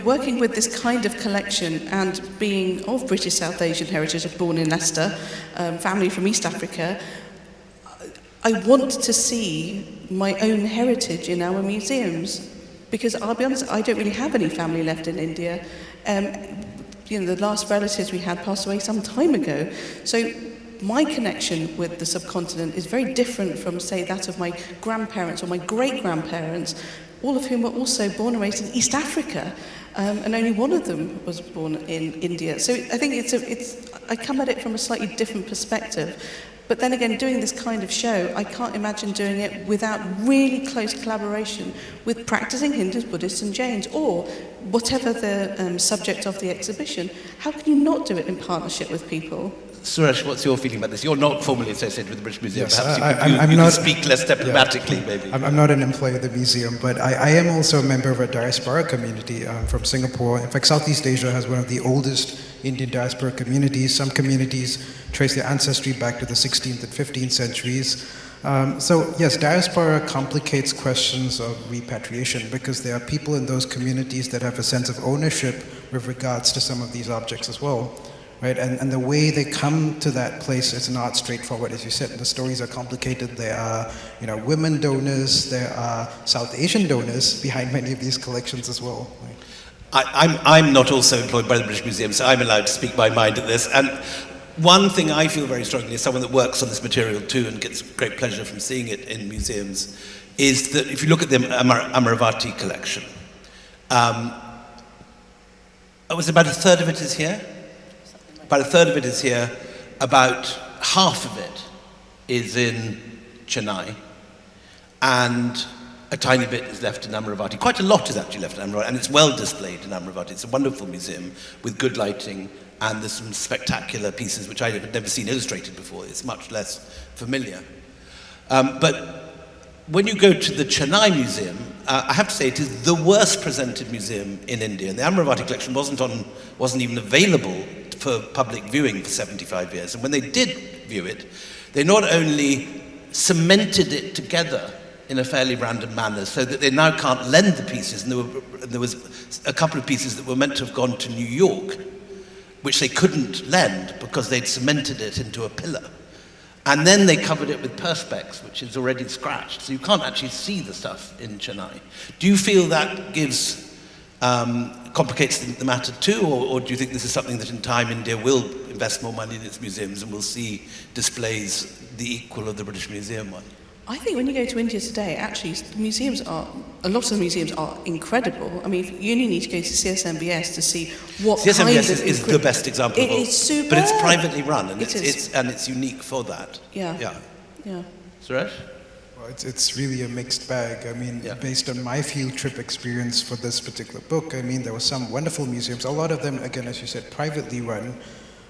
working with this kind of collection and being of British South Asian heritage, born in Leicester, family from East Africa, I want to see my own heritage in our museums. Because I'll be honest, I don't really have any family left in India. The last relatives we had passed away some time ago. So my connection with the subcontinent is very different from, say, that of my grandparents or my great-grandparents, all of whom were also born and raised in East Africa, and only one of them was born in India. So I think I come at it from a slightly different perspective. But then again, doing this kind of show, I can't imagine doing it without really close collaboration with practicing Hindus, Buddhists and Jains, or whatever the subject of the exhibition. How can you not do it in partnership with people? Suresh, what's your feeling about this? You're not formally associated with the British Museum. Yes, perhaps you can speak less diplomatically, maybe. I'm not an employee of the museum, but I am also a member of a diaspora community from Singapore. In fact, Southeast Asia has one of the oldest Indian diaspora communities. Some communities trace their ancestry back to the 16th and 15th centuries. So yes, diaspora complicates questions of repatriation because there are people in those communities that have a sense of ownership with regards to some of these objects as well. Right, and the way they come to that place is not straightforward, as you said. The stories are complicated. There are, women donors. There are South Asian donors behind many of these collections as well. Right? I'm not also employed by the British Museum, so I'm allowed to speak my mind at this. And one thing I feel very strongly, as someone that works on this material too and gets great pleasure from seeing it in museums, is that if you look at the Amaravati collection, was about a third of it is here. About a third of it is here, about half of it is in Chennai, and a tiny bit is left in Amaravati. Quite a lot is actually left in Amaravati, and it's well displayed in Amaravati. It's a wonderful museum with good lighting, and there's some spectacular pieces which I had never seen illustrated before. It's much less familiar. But when you go to the Chennai Museum, I have to say it is the worst presented museum in India. And the Amaravati collection wasn't even available for public viewing for 75 years. And when they did view it, they not only cemented it together in a fairly random manner so that they now can't lend the pieces, and there was a couple of pieces that were meant to have gone to New York, which they couldn't lend because they'd cemented it into a pillar. And then they covered it with perspex, which is already scratched, so you can't actually see the stuff in Chennai. Do you feel that complicates the matter too, or do you think this is something that in time India will invest more money in its museums and we'll see displays the equal of the British Museum one? I think when you go to India today, actually, a lot of the museums are incredible. I mean, you only need to go to CSMBS to see what CSMBS is the best example. It is superb. But it's privately run, and It is. it's unique for that. Yeah. Suresh? Well, it's really a mixed bag. I mean, based on my field trip experience for this particular book, I mean, there were some wonderful museums. A lot of them, again, as you said, privately run.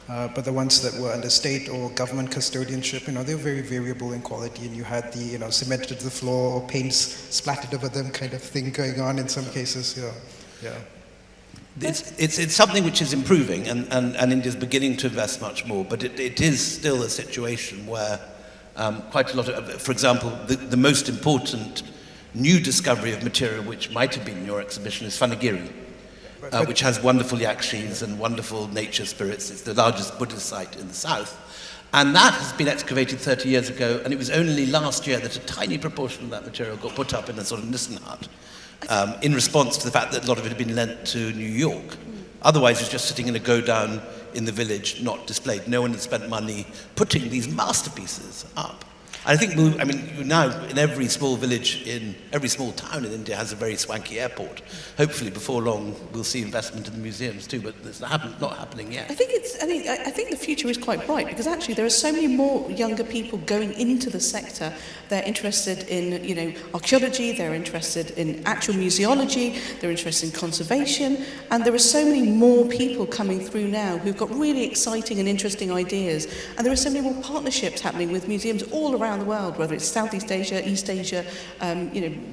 But the ones that were under state or government custodianship, they were very variable in quality, and you had the, cemented to the floor or paints splattered over them kind of thing going on in some cases. Yeah. It's something which is improving, and India's beginning to invest much more. But it is still a situation where quite a lot of, for example, the most important new discovery of material which might have been in your exhibition is Phanagiri, which has wonderful yakshis and wonderful nature spirits. It's the largest Buddhist site in the south. And that has been excavated 30 years ago, and it was only last year that a tiny proportion of that material got put up in a sort of Nissen hut, in response to the fact that a lot of it had been lent to New York. Otherwise, it's just sitting in a go-down in the village, not displayed. No one had spent money putting these masterpieces up. I think, now in every small village, in every small town in India has a very swanky airport. Hopefully, before long, we'll see investment in the museums too, but it's not happening yet. I think the future is quite bright, because actually there are so many more younger people going into the sector. They're interested in, archaeology, they're interested in actual museology, they're interested in conservation, and there are so many more people coming through now who've got really exciting and interesting ideas. And there are so many more partnerships happening with museums all around the world, whether it's Southeast Asia, East Asia,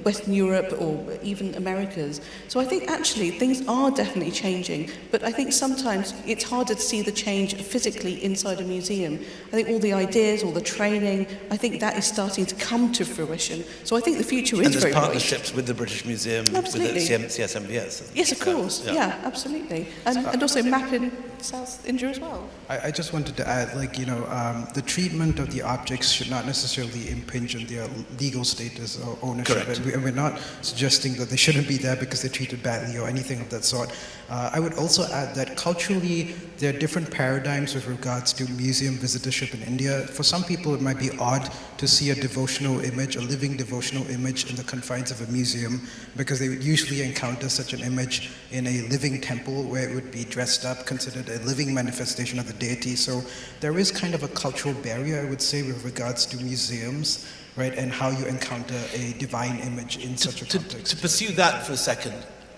Western Europe, or even Americas. So I think actually things are definitely changing, but I think sometimes it's harder to see the change physically inside a museum. I think all the ideas, all the training, I think that is starting to come to fruition. So I think the future is very bright. And there's partnerships with the British Museum, absolutely. With the CSMVS. Yes, of course. Yeah, absolutely. And also map in South India as well. I just wanted to add, the treatment of the objects should not necessarily impinge on their legal status or ownership. Correct. And we're not suggesting that they shouldn't be there because they're treated badly or anything of that sort. I would also add that culturally, there are different paradigms with regards to museum visitorship in India. For some people, it might be odd to see a devotional image, a living devotional image in the confines of a museum, because they would usually encounter such an image in a living temple where it would be dressed up, considered a living manifestation of the deity. So there is kind of a cultural barrier, I would say, with regards to museums, right, and how you encounter a divine image in such a context. To pursue that for a second,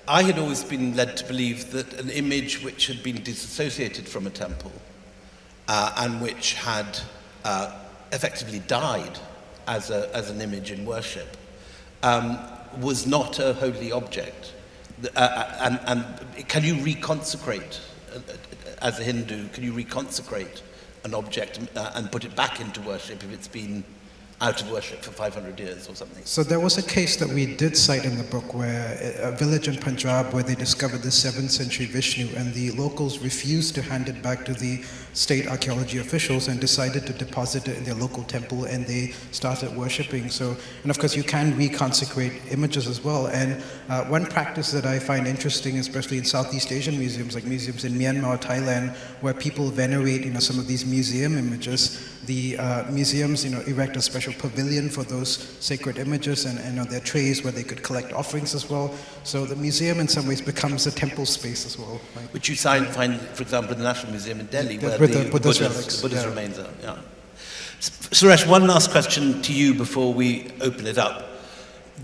I had always been led to believe that an image which had been disassociated from a temple and which had effectively died as an image in worship was not a holy object. And can you reconsecrate, as a Hindu, can you reconsecrate an object and put it back into worship if it's been out of worship for 500 years or something? So there was a case that we did cite in the book where a village in Punjab where they discovered the 7th century Vishnu, and the locals refused to hand it back to the state archaeology officials and decided to deposit it in their local temple, and they started worshipping. So, and of course you can reconsecrate images as well. And one practice that I find interesting, especially in Southeast Asian museums, like museums in Myanmar or Thailand, where people venerate some of these museum images, the museums erect a special pavilion for those sacred images, and their trays where they could collect offerings as well. So the museum in some ways becomes a temple space as well. Right? Which you find, for example, in the National Museum in Delhi, where the Buddhist remains are. Yeah. Suresh, one last question to you before we open it up.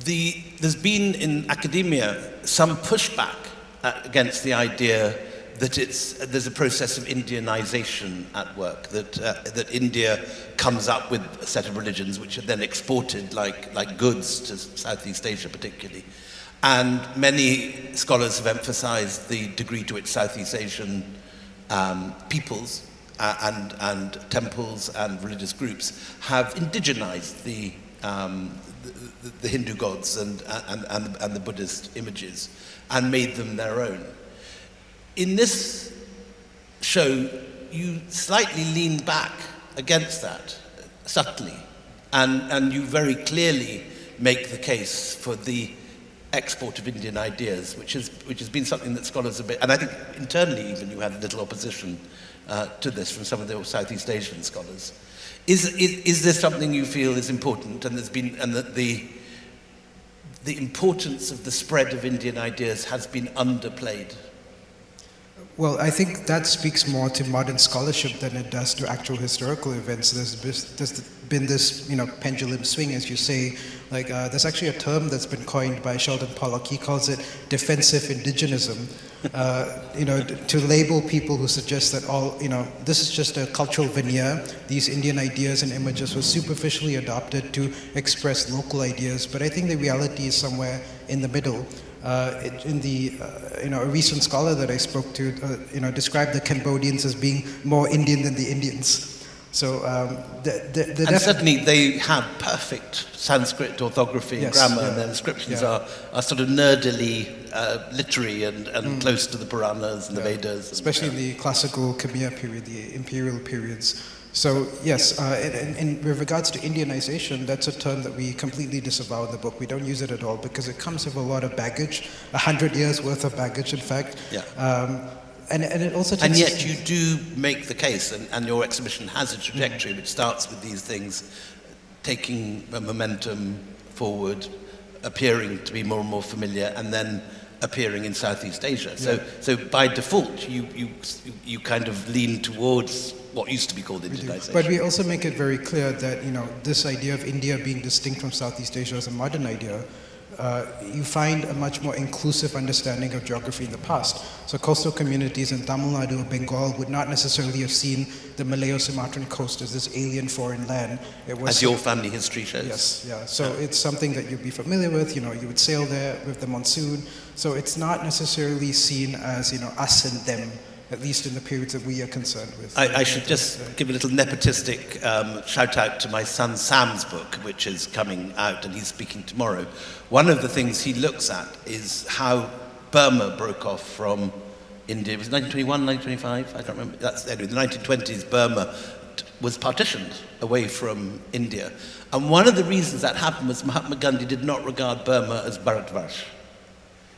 There's been in academia some pushback against the idea that there's a process of Indianization at work, that India comes up with a set of religions which are then exported like goods to Southeast Asia particularly. And many scholars have emphasized the degree to which Southeast Asian peoples and temples and religious groups have indigenized the Hindu gods and the Buddhist images and made them their own. In this show, you slightly lean back against that, subtly, and you very clearly make the case for the export of Indian ideas, which has been something that scholars have been, and I think internally even you had a little opposition to this from some of the Southeast Asian scholars. Is this something you feel is important, and that the importance of the spread of Indian ideas has been underplayed? Well, I think that speaks more to modern scholarship than it does to actual historical events. There's been this, pendulum swing, as you say. There's actually a term that's been coined by Sheldon Pollock. He calls it defensive indigenism. To label people who suggest that this is just a cultural veneer. These Indian ideas and images were superficially adopted to express local ideas. But I think the reality is somewhere in the middle. A recent scholar that I spoke to, described the Cambodians as being more Indian than the Indians. So and certainly they have perfect Sanskrit orthography and grammar, and their inscriptions are sort of nerdily literary and close to the Puranas and the Vedas. Especially in the classical Khmer period, the imperial periods. So yes, with regards to Indianization, that's a term that we completely disavow in the book. We don't use it at all because it comes with a lot of baggage, 100 years worth of baggage, in fact. And it also and yet you do make the case, and your exhibition has a trajectory which starts with these things taking a momentum forward, appearing to be more and more familiar, and then appearing in Southeast Asia. So by default, you kind of lean towards what used to be called Indianization. But we also make it very clear that this idea of India being distinct from Southeast Asia as a modern idea. You find a much more inclusive understanding of geography in the past. So coastal communities in Tamil Nadu or Bengal would not necessarily have seen the Malayo-Sumatran coast as this alien foreign land. It was as your family history shows. Yes, yeah. So it's something that you'd be familiar with. You would sail there with the monsoon. So it's not necessarily seen as us and them, at least in the periods that we are concerned with. I should just give a little nepotistic shout out to my son Sam's book, which is coming out and he's speaking tomorrow. One of the things he looks at is how Burma broke off from India. It was 1921, 1925, I don't remember. Anyway, the 1920s, Burma was partitioned away from India. And one of the reasons that happened was Mahatma Gandhi did not regard Burma as Bharatvash.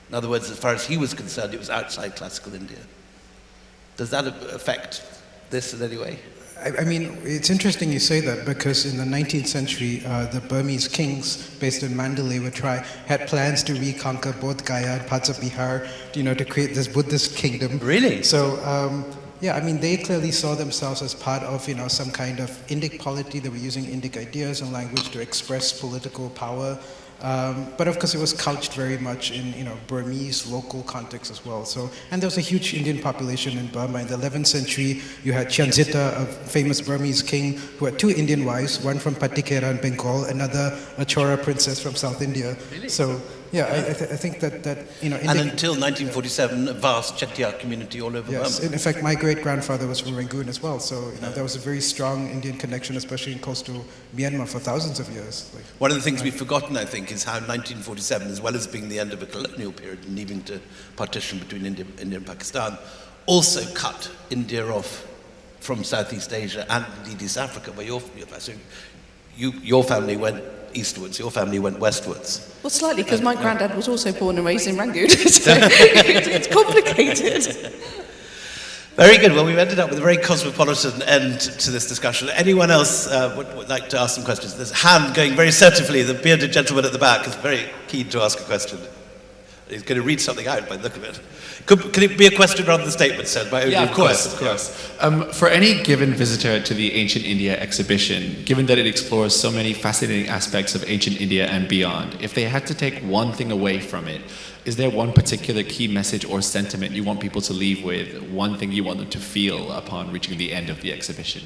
In other words, as far as he was concerned, it was outside classical India. Does that affect this in any way? I mean, it's interesting you say that because in the 19th century, the Burmese kings based in Mandalay had plans to reconquer both Gaya and parts of Bihar, to create this Buddhist kingdom. Really? So, I mean, they clearly saw themselves as part of, some kind of Indic polity. They were using Indic ideas and language to express political power. But of course it was couched very much in Burmese local context as well. So, and there was a huge Indian population in Burma. In the 11th century, you had Chianzita, a famous Burmese king who had two Indian wives, one from Patikera in Bengal, another a Chora princess from South India. Really? So yeah, I think that and until 1947, a vast Chettiar community all over yes, Burma. in fact, my great-grandfather was from Rangoon as well. So there was a very strong Indian connection, especially in coastal Myanmar for thousands of years. One of the things we've forgotten, I think, is how 1947, as well as being the end of a colonial period and leaving to partition between India and Pakistan, also cut India off from Southeast Asia and indeed East Africa, where your family went eastwards, your family went westwards. Well, slightly, because my granddad was also born and raised in Rangoon, so it's complicated. Very good. Well, we've ended up with a very cosmopolitan end to this discussion. Anyone else would like to ask some questions? There's a hand going very assertively. The bearded gentleman at the back is very keen to ask a question. He's going to read something out by the look of it. Could it be a question rather than a statement, said by Yeah, of course. For any given visitor to the Ancient India exhibition, given that it explores so many fascinating aspects of ancient India and beyond, if they had to take one thing away from it, is there one particular key message or sentiment you want people to leave with, one thing you want them to feel upon reaching the end of the exhibition?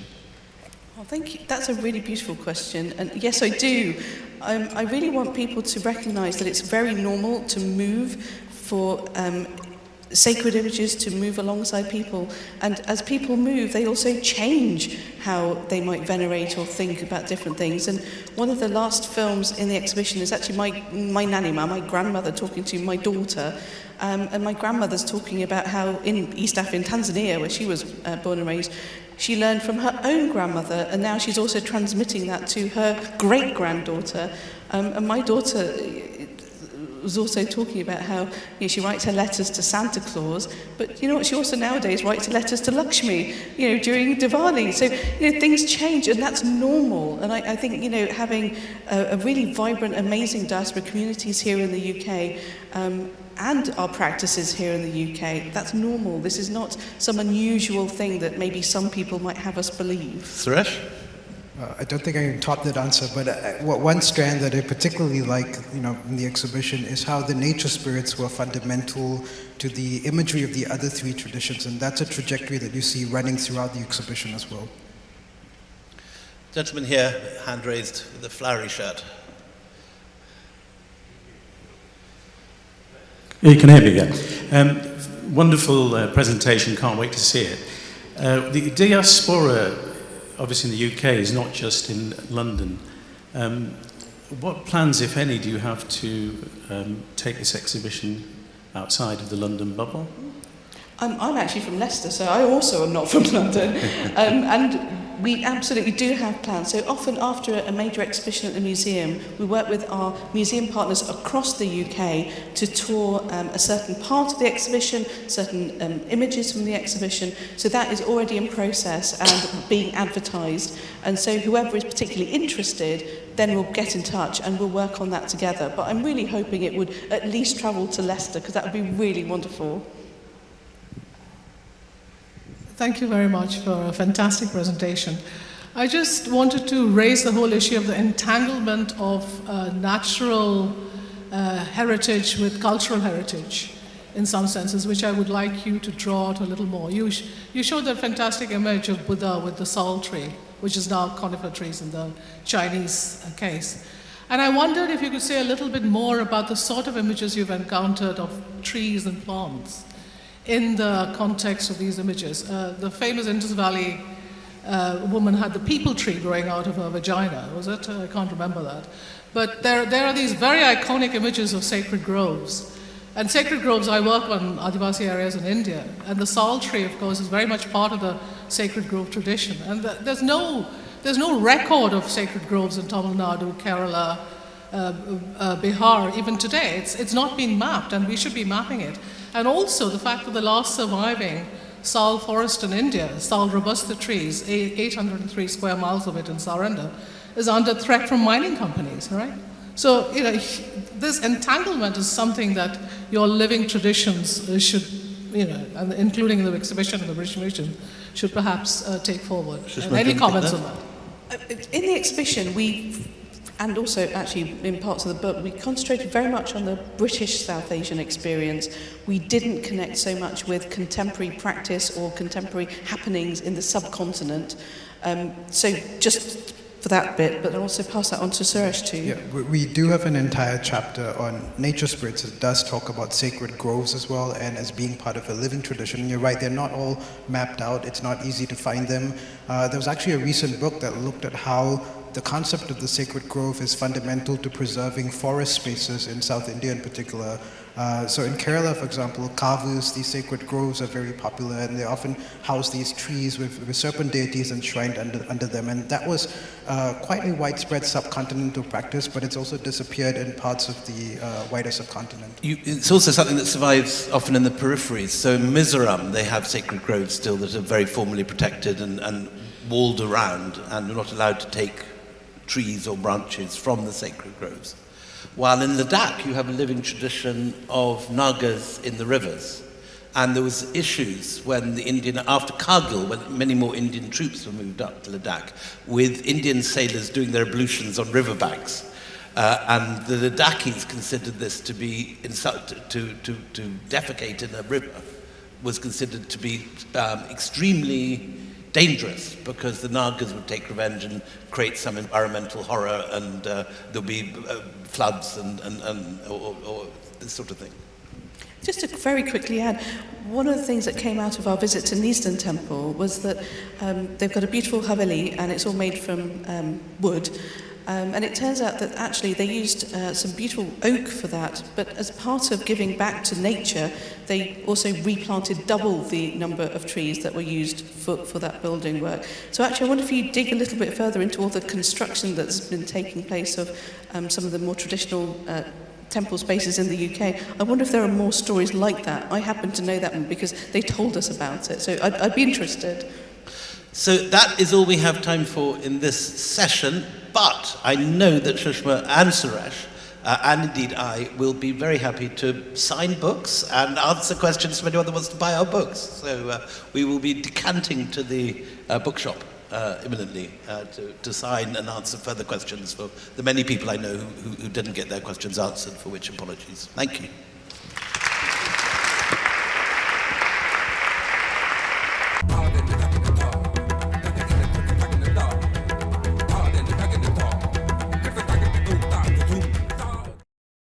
Oh, thank you. That's a really beautiful question. And yes, I do. I really want people to recognise that it's very normal to move for sacred images to move alongside people. And as people move, they also change how they might venerate or think about different things. And one of the last films in the exhibition is actually my nanny ma, my grandmother, talking to my daughter. And my grandmother's talking about how in East Africa, in Tanzania, where she was born and raised, she learned from her own grandmother, and now she's also transmitting that to her great-granddaughter. And my daughter was also talking about how she writes her letters to Santa Claus, but you know what, she also nowadays writes letters to Lakshmi, during Diwali. So, things change, and that's normal. And I think, having a really vibrant, amazing diaspora communities here in the UK, and our practices here in the UK, that's normal. This is not some unusual thing that maybe some people might have us believe. Suresh? I don't think I can top that answer, but one strand that I particularly like, in the exhibition is how the nature spirits were fundamental to the imagery of the other three traditions, and that's a trajectory that you see running throughout the exhibition as well. Gentleman here, hand raised with a flowery shirt. You can hear me, yeah. Wonderful presentation, can't wait to see it. The diaspora obviously in the UK, is not just in London. What plans, if any, do you have to take this exhibition outside of the London bubble? I'm actually from Leicester, so I also am not from London. And we absolutely do have plans. So often after a major exhibition at the museum, we work with our museum partners across the UK to tour a certain part of the exhibition, certain images from the exhibition. So that is already in process and being advertised. And so whoever is particularly interested then will get in touch and we'll work on that together. But I'm really hoping it would at least travel to Leicester, because that would be really wonderful. Thank you very much for a fantastic presentation. I just wanted to raise the whole issue of the entanglement of natural heritage with cultural heritage, in some senses, which I would like you to draw out a little more. You showed that fantastic image of Buddha with the sal tree, which is now conifer trees in the Chinese case. And I wondered if you could say a little bit more about the sort of images you've encountered of trees and plants in the context of these images. The famous Indus Valley woman had the peepal tree growing out of her vagina, was it? I can't remember that. But there are these very iconic images of sacred groves. And sacred groves, I work on Adivasi areas in India, and the sal tree, of course, is very much part of the sacred grove tradition. And there's no record of sacred groves in Tamil Nadu, Kerala, Bihar, even today. It's not been mapped, and we should be mapping it. And also the fact that the last surviving sal forest in India, sal robusta trees, 803 square miles of it in Saranda, is under threat from mining companies, right? So, this entanglement is something that your living traditions should, and including in the exhibition in the British Museum, should perhaps take forward. Any comments on that? In the exhibition, and also actually in parts of the book, we concentrated very much on the British South Asian experience. We didn't connect so much with contemporary practice or contemporary happenings in the subcontinent. So just for that bit, but I'll also pass that on to Suresh too. Yeah, we do have an entire chapter on nature spirits. It does talk about sacred groves as well, and as being part of a living tradition. And you're right, they're not all mapped out. It's not easy to find them. There was actually a recent book that looked at how the concept of the sacred grove is fundamental to preserving forest spaces in South India in particular. So in Kerala, for example, kavus, these sacred groves are very popular, and they often house these trees with serpent deities enshrined under them. And that was quite a widespread subcontinental practice, but it's also disappeared in parts of the wider subcontinent. It's also something that survives often in the peripheries. So in Mizoram, they have sacred groves still that are very formally protected and walled around, and you're not allowed to take trees or branches from the sacred groves. While in Ladakh you have a living tradition of nagas in the rivers. And there was issues when after Kargil, when many more Indian troops were moved up to Ladakh, with Indian sailors doing their ablutions on riverbanks. And the Ladakhis considered this to be to defecate in a river was considered to be extremely dangerous, because the Nagas would take revenge and create some environmental horror, and there'll be floods or this sort of thing. Just to very quickly add, one of the things that came out of our visit to Neasden Temple was that they've got a beautiful haveli, and it's all made from wood. And it turns out that actually they used some beautiful oak for that, but as part of giving back to nature, they also replanted double the number of trees that were used for that building work. So actually I wonder if you dig a little bit further into all the construction that's been taking place of some of the more traditional temple spaces in the UK. I wonder if there are more stories like that. I happen to know that one because they told us about it, so I'd be interested. So that is all we have time for in this session, but I know that Sushma and Suresh, and indeed I, will be very happy to sign books and answer questions from anyone that wants to buy our books. So we will be decanting to the bookshop imminently to sign and answer further questions for the many people I know who didn't get their questions answered, for which apologies. Thank you.